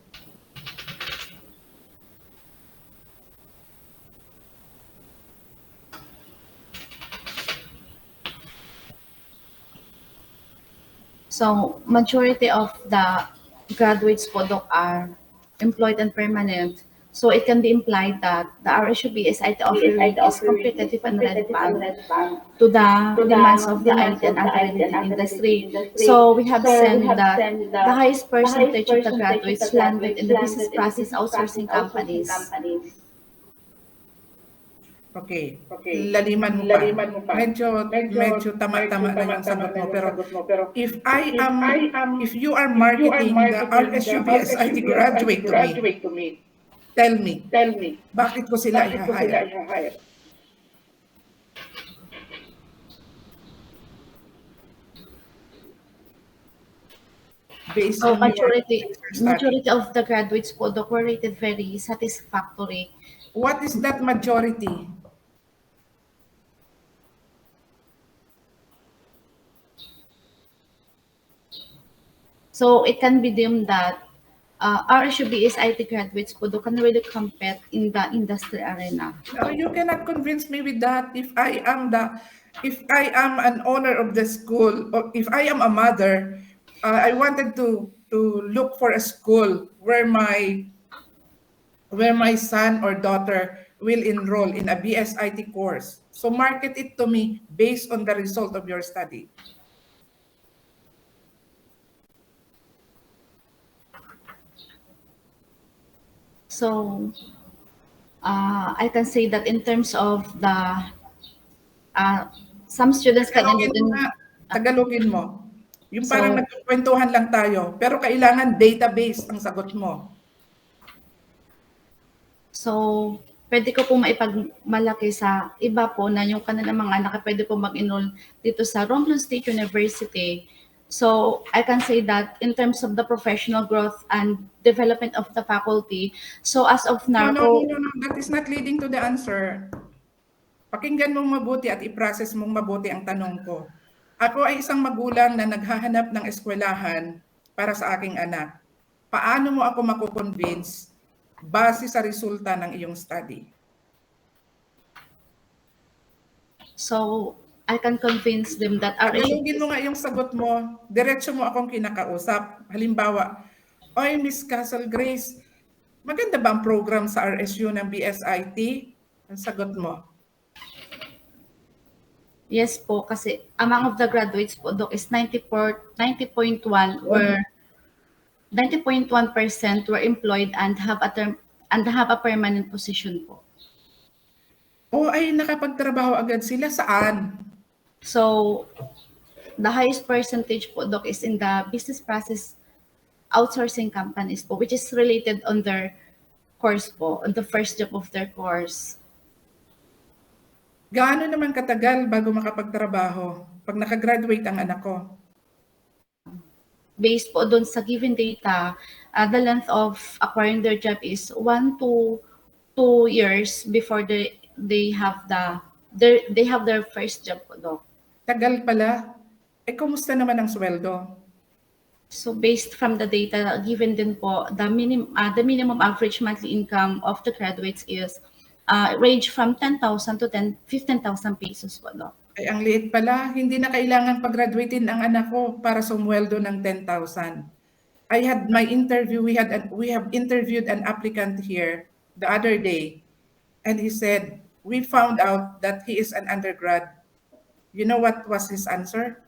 So, majority of the graduates po, Doc, are employed and permanent. So, it can be implied that the RSUB SIT offering is competitive and relevant to the demands of the IT and other related industry. So, we have seen that the highest percentage of the graduates landed in the business process outsourcing companies. Okay. Laliman mo pa. Medyo tama-tama na yung sagot mo. Pero if you are marketing the RSUBS IT graduate to me, tell me, bakit ko sila i-hire? Based So, on your majority of the graduates po, Doc, were rated very satisfactory. What is that majority? So, it can be deemed that RSUB is IT graduates po, Doc, can really compete in the industry arena. No, you cannot convince me with that. If I am an owner of the school, or if I am a mother, I wanted to look for a school where my son or daughter will enroll in a BSIT course. So market it to me based on the result of your study. So, I can say that in terms of the, some students can enroll in, Tagalogin mo. Yung So- parang nagkukwentuhan lang tayo, pero kailangan database ang sagot mo. so, pwede ko po maipagmalaki sa iba po na yung kanilang mga anak pwede po mag-enroll dito sa Romblon State University So I can say that in terms of the professional growth and development of the faculty, so as of now, No. That is not leading to the answer. Pakinggan mong mabuti at i-process mong mabuti ang tanong ko. Ako ay isang magulang na naghahanap ng eskwelahan para sa aking anak. Paano mo ako mako-convince base sa resulta ng iyong study? so I can convince them that our Tagalogin mo nga yung sagot mo, diretso mo akong kinakausap. Halimbawa, Oy, Miss Castle Grace, maganda ba ang program sa RSU ng BSIT? Ang sagot mo. yes po, kasi among of the graduates po, Doc, is 90.1 were 90.1% were employed and have a term and have a permanent position po. O ay nakapagtrabaho agad sila saan? So the highest percentage po, Doc, is in the business process outsourcing companies po, which is related on their course po, on the first job of their course. Gaano naman katagal bago makapagtrabaho pag nakagraduate ang anak ko? Based po doon sa given data, the length of acquiring their job is 1 to 2 years before they have their first job po, Doc. Tagal pala. Eh, kumusta naman ang sweldo? So based from the data given din po, the minimum average monthly income of the graduates is range from 10,000 to 15,000 pesos po, Doc. Ay, ang liit pala. Hindi na kailangan pag-graduatein ang anak ko para sumweldo ng 10,000. I had my interview, we have interviewed an applicant here the other day, and he said, we found out that he is an undergrad. You know what was his answer?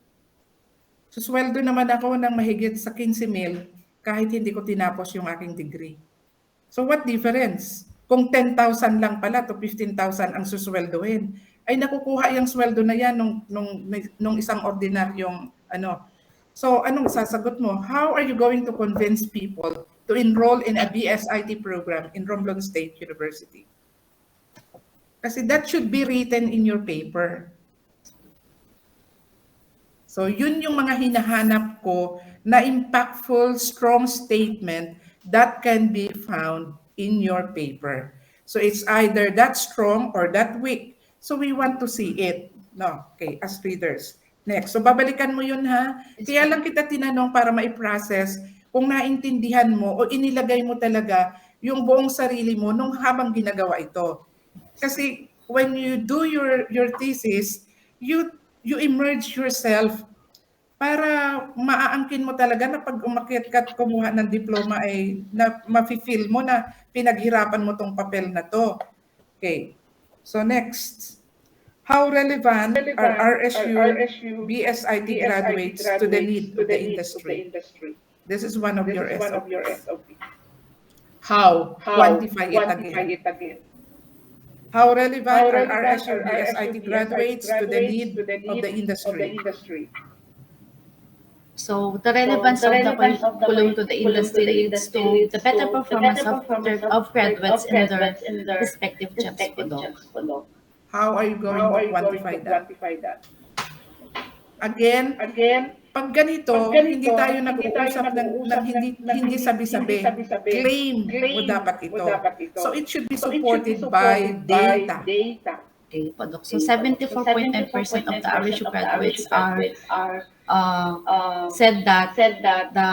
Susweldo naman ako ng mahigit sa 15,000 kahit hindi ko tinapos yung aking degree. So what difference? Kung 10,000 lang pala to 15,000 ang susweldohin, ay nakukuha yung sweldo na yan nung isang ordinaryong ano. So anong sasagot mo? How are you going to convince people to enroll in a BSIT program in Romblon State University? Kasi that should be written in your paper. So yun yung mga hinahanap ko na impactful, strong statement that can be found in your paper. So it's either that strong or that weak. So we want to see it. No, okay, as readers. Next. So babalikan mo yun ha. Kaya lang kita tinanong para ma-process kung naintindihan mo o inilagay mo talaga yung buong sarili mo nung habang ginagawa ito. Kasi when you do your thesis, you immerse yourself para maaangkin mo talaga na pag umakyat ka at kumuha ng diploma ay na mafe-feel mo na pinaghirapan mo tong papel na to. Okay. So next. How relevant are RSU BSIT graduates to the need of the industry? This is one of your SOPs. How? Quantify it again. How relevant are RSU BSIT graduates to the need of the industry? So the relevance of the curriculum to the industry leads to the better performance of graduates in their respective jobs po, Doc. How are you going to quantify that? Again, pag ganito, hindi tayo nag-uusap ng hindi sabi-sabi. Claim mo dapat ito. So it should be supported by data. Okay po, Doc. So 74.9% of the RSU graduates said that the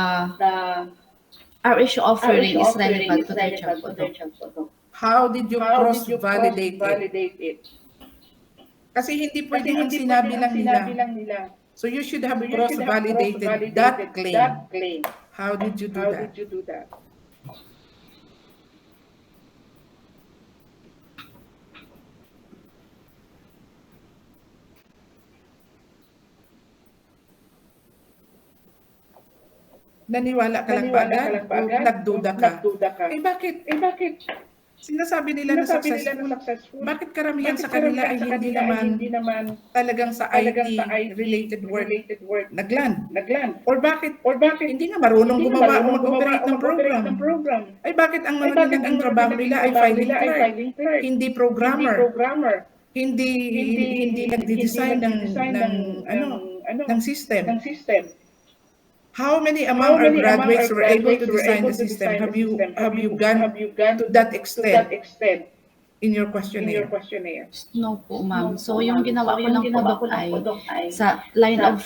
RSU offering is relevant to their job po, Doc. How did you cross-validate it? Kasi hindi pwede ang sinabi lang nila. So you should have cross-validated that claim. How did you do that? Naniwala ka lang ba agad? O nagduda ka? Eh bakit? Sinasabi nila na successful. Bakit karamihan sa kanila ay hindi naman talagang sa IT-related work nagland? Or bakit hindi nga marunong gumawa o mag-operate ng program? Ay bakit ang mga naging trabaho nila ay filing clerk, hindi programmer, hindi nagde-design ng system? How many among our graduates were able to design the system? Have you gone to that extent in your questionnaire? No po, ma'am. So, yung ginawa ko lang po, Doc, ay sa line of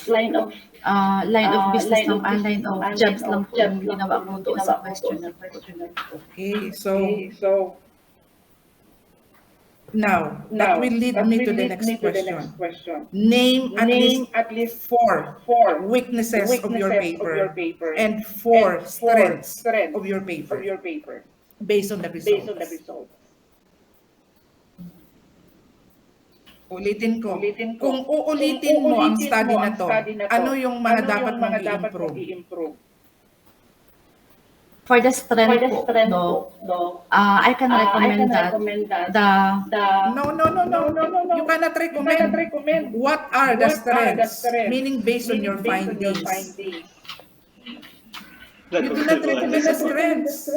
business lang, line of jobs lang po yung ginawa ko doon sa questionnaire po. Okay, so now that will lead me to the next question. Name at least 4 weaknesses of your paper and 4 strengths of your paper based on the results. Ulitin ko. Kung uulitin mo ang study na to, ano yung mga dapat mong i-improve? For the strength po, Doc, I can recommend that No. You cannot recommend. What are the strengths? Meaning based on your findings. You do not recommend the strengths.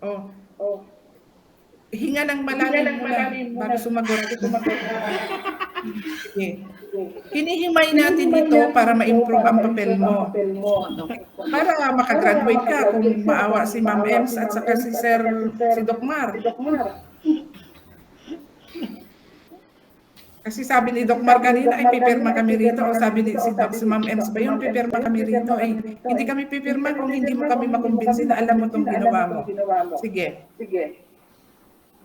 Oh. Hinga ng malalim muna bago sumagot. Okay. Hinihimay natin ito para ma-improve ang papel mo. Para makagraduate ka kung maawa si Ma'am Ems at saka si Doc Mar. Kasi sabi ni Doc Mar kanina ay pipirma kami rito o sabi ni si Ma'am Ems ba yung pipirma kami rito ay hindi kami pipirma kung hindi mo kami makumbinsi na alam mo itong ginawa mo. Sige.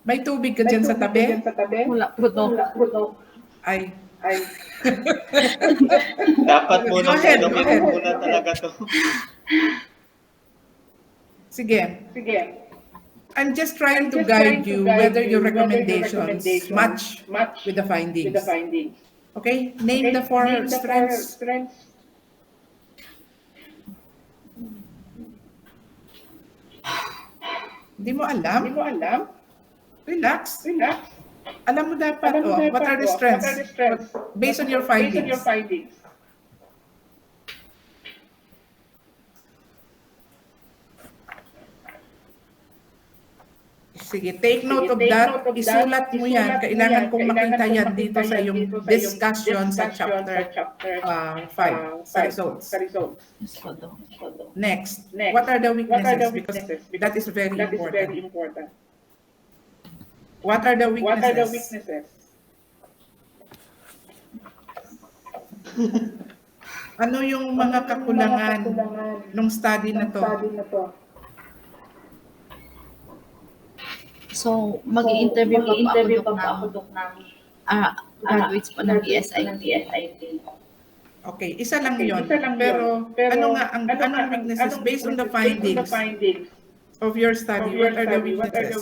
May tubig ka dyan sa tabi? wala po, Doc. Ay. Dapat muna muna talaga to. Sige. I'm just trying to guide you whether your recommendations match with the findings. Okay? Name the 4 strengths. Hindi mo alam? Relax. Alam mo dapat, what are the strengths? Based on your findings. Sige, take note of that. Isulat mo yan. Kailangan kong makita yan dito sa iyong discussion sa chapter 5, sa results. Next, what are the weaknesses? Because that is very important. What are the weaknesses? Ano yung mga kakulangan ng study na to? So, mag-i-interview pa po ako, Doc, ng graduates po ng BSIT. Okay, isa lang yun. Pero ano nga ang weaknesses based on the findings of your study? What are the weaknesses?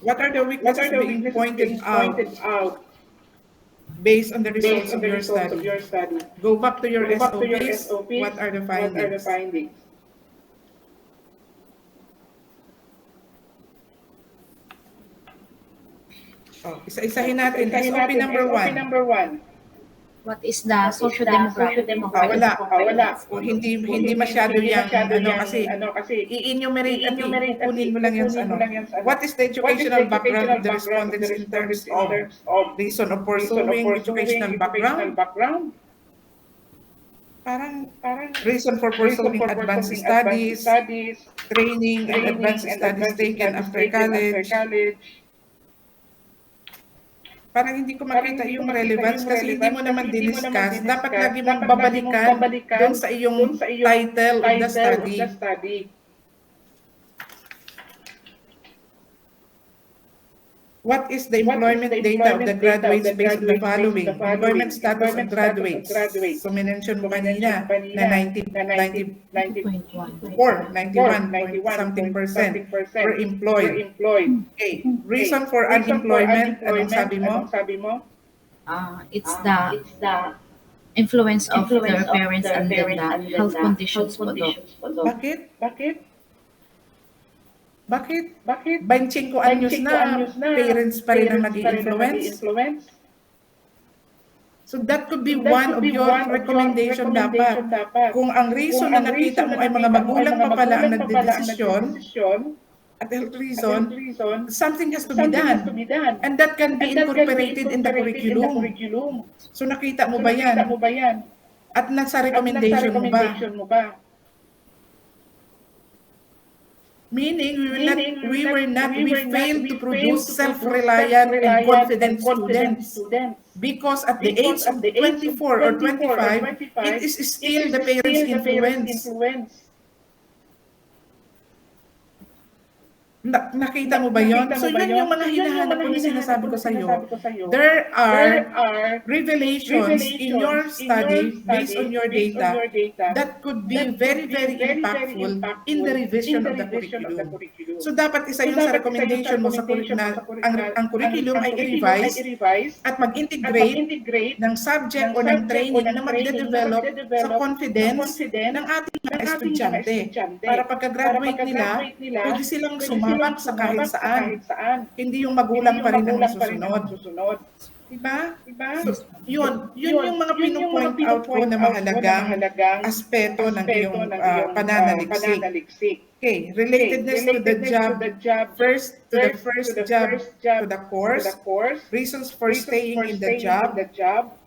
What are the weaknesses being pointed out based on the results of your study? Go back to your SOPs. What are the findings? Isa-isahin natin. SOP number 1. What is the socio-demographic? Wala. Hindi masyado yan, kasi i-enumerate at kukunin mo lang yan sa What is the educational background of the respondents in terms of reason of pursuing educational background? Parang reason for pursuing advanced studies, training and advanced studies taken after college. Parang hindi ko makita yung relevance kasi hindi mo naman diniscuss. Dapat lagi mong babalikan doon sa iyong title of the study. What is the employment data of the graduates based on the following? Employment status of graduates. So, minention mo kanina na 91 something percent were employed. Okay. Reason for unemployment, anong sabi mo? It's the influence of their parents and then the health conditions po, Doc. Bakit? 25 anyos na, parents pa rin ang nag-i-influence? So that could be one of your recommendation dapat. Kung ang reason na nakita mo ay mga magulang pa pala ang nagdedesisyon, at health reason, something has to be done. And that can be incorporated in the curriculum. So nakita mo ba yan? At nasa recommendation mo ba? Meaning, we failed to produce self-reliant and confident students. Because at the age of 24 or 25, it is still the parents' influence. Nakita mo ba yon? So yun yung mga hinahanap ko na sinasabi ko sa iyo. There are revelations in your study based on your data that could be very, very impactful in the revision of the curriculum. So dapat isa yun sa recommendation mo sa ang curriculum ay i-revise at mag-integrate ng subject o ng training na magde-develop sa confidence ng ating mga estudyante. Para pagka-graduate nila, pwede silang sumabak sa kahit saan. Hindi yung magulang pa rin ang masusunod. Diba? So, yun yung mga pinupoint out ko na mahalagang aspeto ng iyong pananaliksik. Okay, relatedness to the job, to the first job to the course, reasons for staying in the job,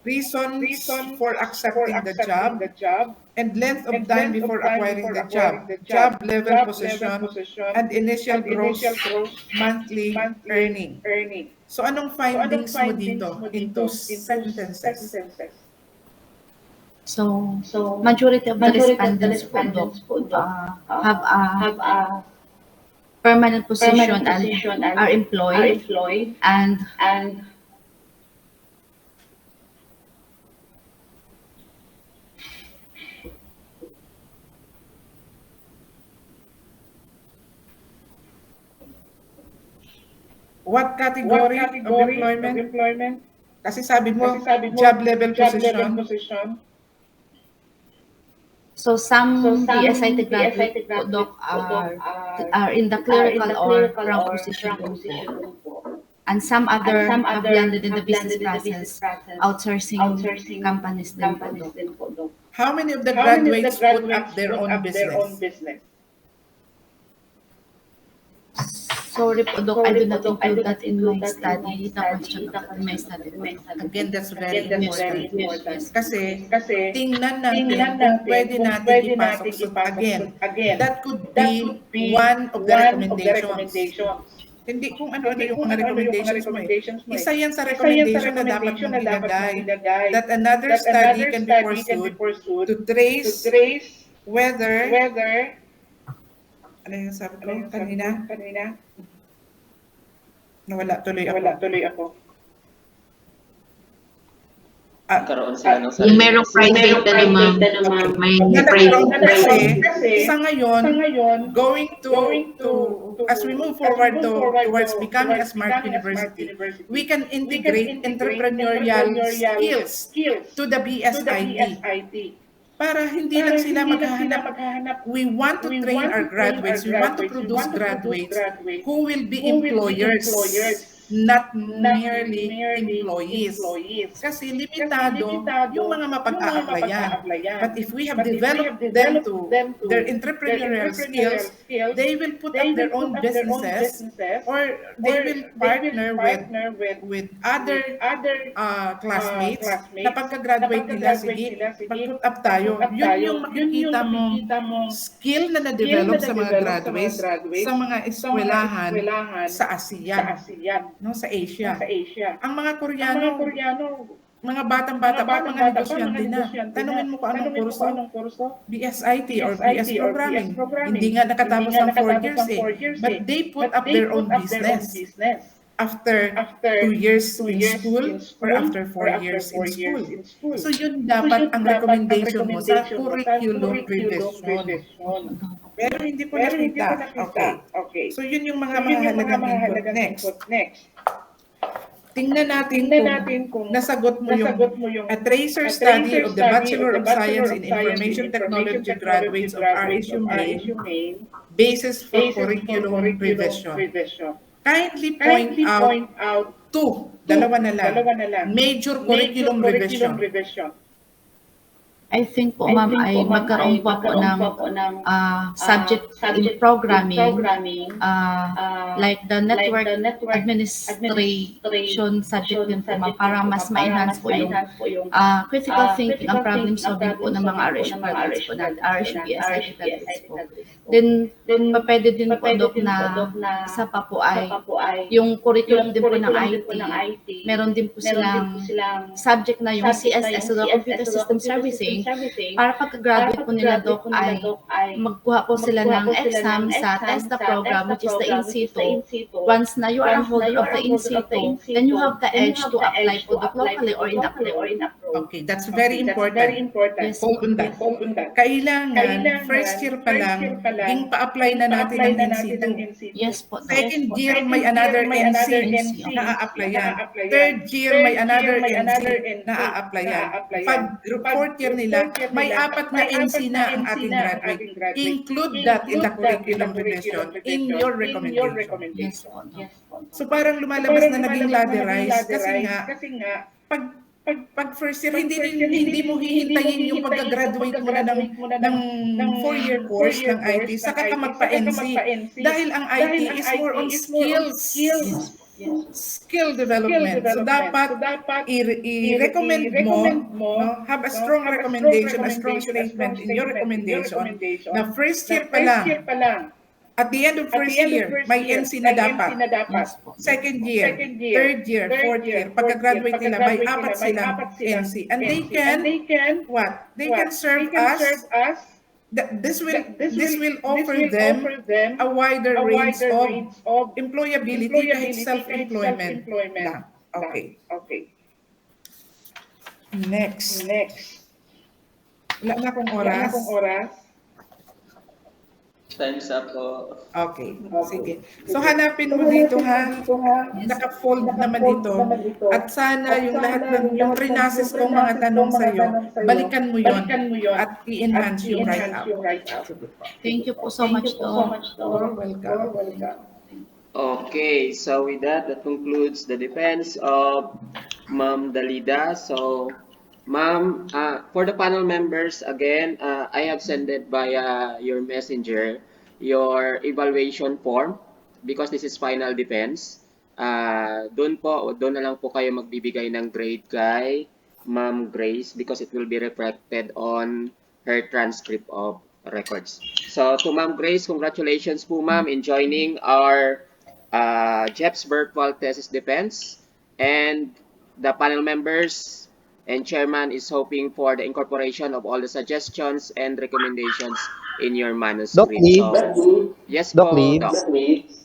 reasons for accepting the job, and length of time before acquiring the job level position, and initial gross monthly earning. So anong findings mo dito in 2 sentences? So majority of the respondents po, Doc, have a permanent position and are employed and What category of employment? Kasi sabi mo, job level position. so some BSIT graduate po, Doc, are in the clerical or rank position po. And some other have landed in the business process, outsourcing companies din po, Doc. How many of the graduates put up their own business? Sorry po, Doc, I do not include that in my study, the question of that in my study. Again, that's very important. Kasi tingnan natin kung pwede natin ipasok. So again, that could be one of the recommendations. Hindi kung ano-ano yung mga recommendations mo eh. Isa yan sa recommendation na dapat mong ilagay that another study can be pursued to trace whether ano yung sabi ko kanina? Nawala tuloy ako. Karoon sila ng Yung merong private na naman, may private. Kasi sa ngayon, going to as we move forward towards becoming a smart university, we can integrate entrepreneurial skills to the BSIT. Para hindi lang sila maghahanap. We want to train our graduates, we want to produce graduates who will be employers, not merely employees. Kasi limitado yung mga mapag-a-applyan. But if we have developed them to their entrepreneurial skills, they will put up their own businesses or they will partner with other classmates na pagka-graduate nila, sige, mag-put up tayo. Yun yung makikita mong skill na na-develop sa mga graduates, sa mga eskwelahan sa ASEAN. No, sa Asia. Ang mga Koreano, mga batang-bata pa, mga negosyante na. Tanungin mo kung anong kurso? BSIT or BS programming. Hindi nga nakatapos ng 4 years eh. But they put up their own business. After 2 years in school or after 4 years in school. So yun dapat ang recommendation mo sa curriculum revision. Pero hindi ko nakita. Okay. So yun yung mga mahalagang input. Next. Tingnan natin kung nasagot mo yung a tracer study of the Bachelor of Science in Information Technology graduates of RSU Maine, basis for curriculum revision. Kindly point out dalawa na lang, major curriculum revision. I think po, ma'am, ay magkaroon po ako ng subject in programming, like the network administration subject din po, ma'am, para mas ma-enhance po yung critical thinking ang problem solving po ng mga RH graduates po natin, RHBS IT graduates po. Then, pwede din po, Dok, na isa pa po ay yung curriculum din po ng IT. Meron din po silang subject na yung CSS, so the Computer System Servicing, para pagka-graduate po nila, Dok, ay magkuha po sila ng exam sa TESDA program, which is the in situ. Once na you are a holder of the in situ, then you have the edge to apply po, Dok, locally or in abroad. Okay, that's very important. Yes, Hold on that. Kailangan, first year pa lang, yung pa-apply na natin ng NC2. yes po, Dok. Second year, may another NC na a-applyan. Third year, may another NC na a-applyan. Pag fourth year nila, may 4 na NC na ang ating graduate. Include that in the curriculum revision in your recommendation. Yes po, Dok. So parang lumalabas na naging ladderized kasi nga, pag first year, hindi mo hihintayin yung pagka-graduate mo na ng 4-year course ng IT, saka ka magpa-NC. Dahil ang IT is more on skills. Skill development. So dapat i-recommend mo, no, have a strong recommendation, a strong statement in your recommendation na first year pa lang. At the end of first year, may NC na dapat. Second year, third year, fourth year, pagka-graduate nila, may 4 silang NC. And they can, what? They can serve us. This will offer them a wider range of employability kahit self-employment lang. Okay. Next. Wala na akong oras. Time's up po. Okay, sige. So hanapin mo dito ha. Naka-fold naman ito. At sana yung lahat ng yung trinasis kong mga tanong sa iyo, balikan mo yon at i-enhance yung write-up. Thank you po so much, Dok. You're welcome. Okay, so with that concludes the defense of Ma'am Dalida. So, Ma'am, for the panel members, again, I have sent it via your messenger, your evaluation form, because this is final defense. Doon na lang po kayo magbibigay ng grade kay Ma'am Grace because it will be reflected on her transcript of records. So, to Ma'am Grace, congratulations po, Ma'am, in joining our JEPS virtual thesis defense. And the panel members and chairman is hoping for the incorporation of all the suggestions and recommendations in your manuscript. Yes Doc po, Leaves. Doc.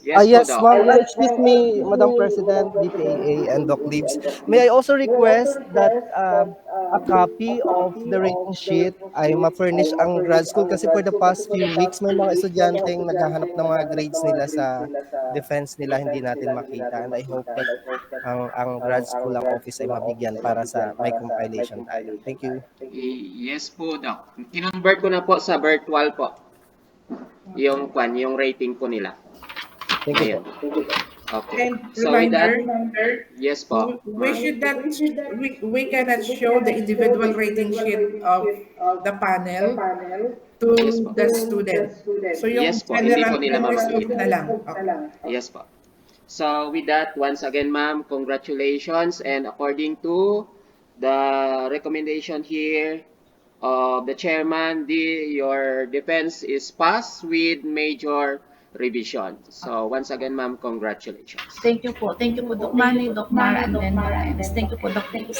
Yes, Doc. ma'am. Excuse me, Madam President, DPAA, and Doc Leaves. May I also request that a copy of the rating sheet ay ma-furnish ang grad school kasi for the past few weeks may mga estudyanteng naghahanap ng mga grades nila sa defense nila hindi natin makita, and I hope that ang grad school ang office ay mabigyan para sa may compilation tayo. Thank you. Yes po, Doc. Kinonvert ko na po sa virtual po. Yung rating po nila. Thank you. Okay. And So with that, reminder, yes po. we cannot show the individual rating sheet of the panel to the student. So yung Yes po, hindi general po nila result mabibigyan. na lang. Okay. Yes po. So with that, once again, ma'am, congratulations. And according to the recommendation here of the chairman, your defense is passed with major revision. So once again, ma'am, congratulations. Thank you po. Thank you po, Doc Manny, Doc Mara, and then Doc Leaves. Thank you po, Doc Leaves.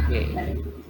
Okay.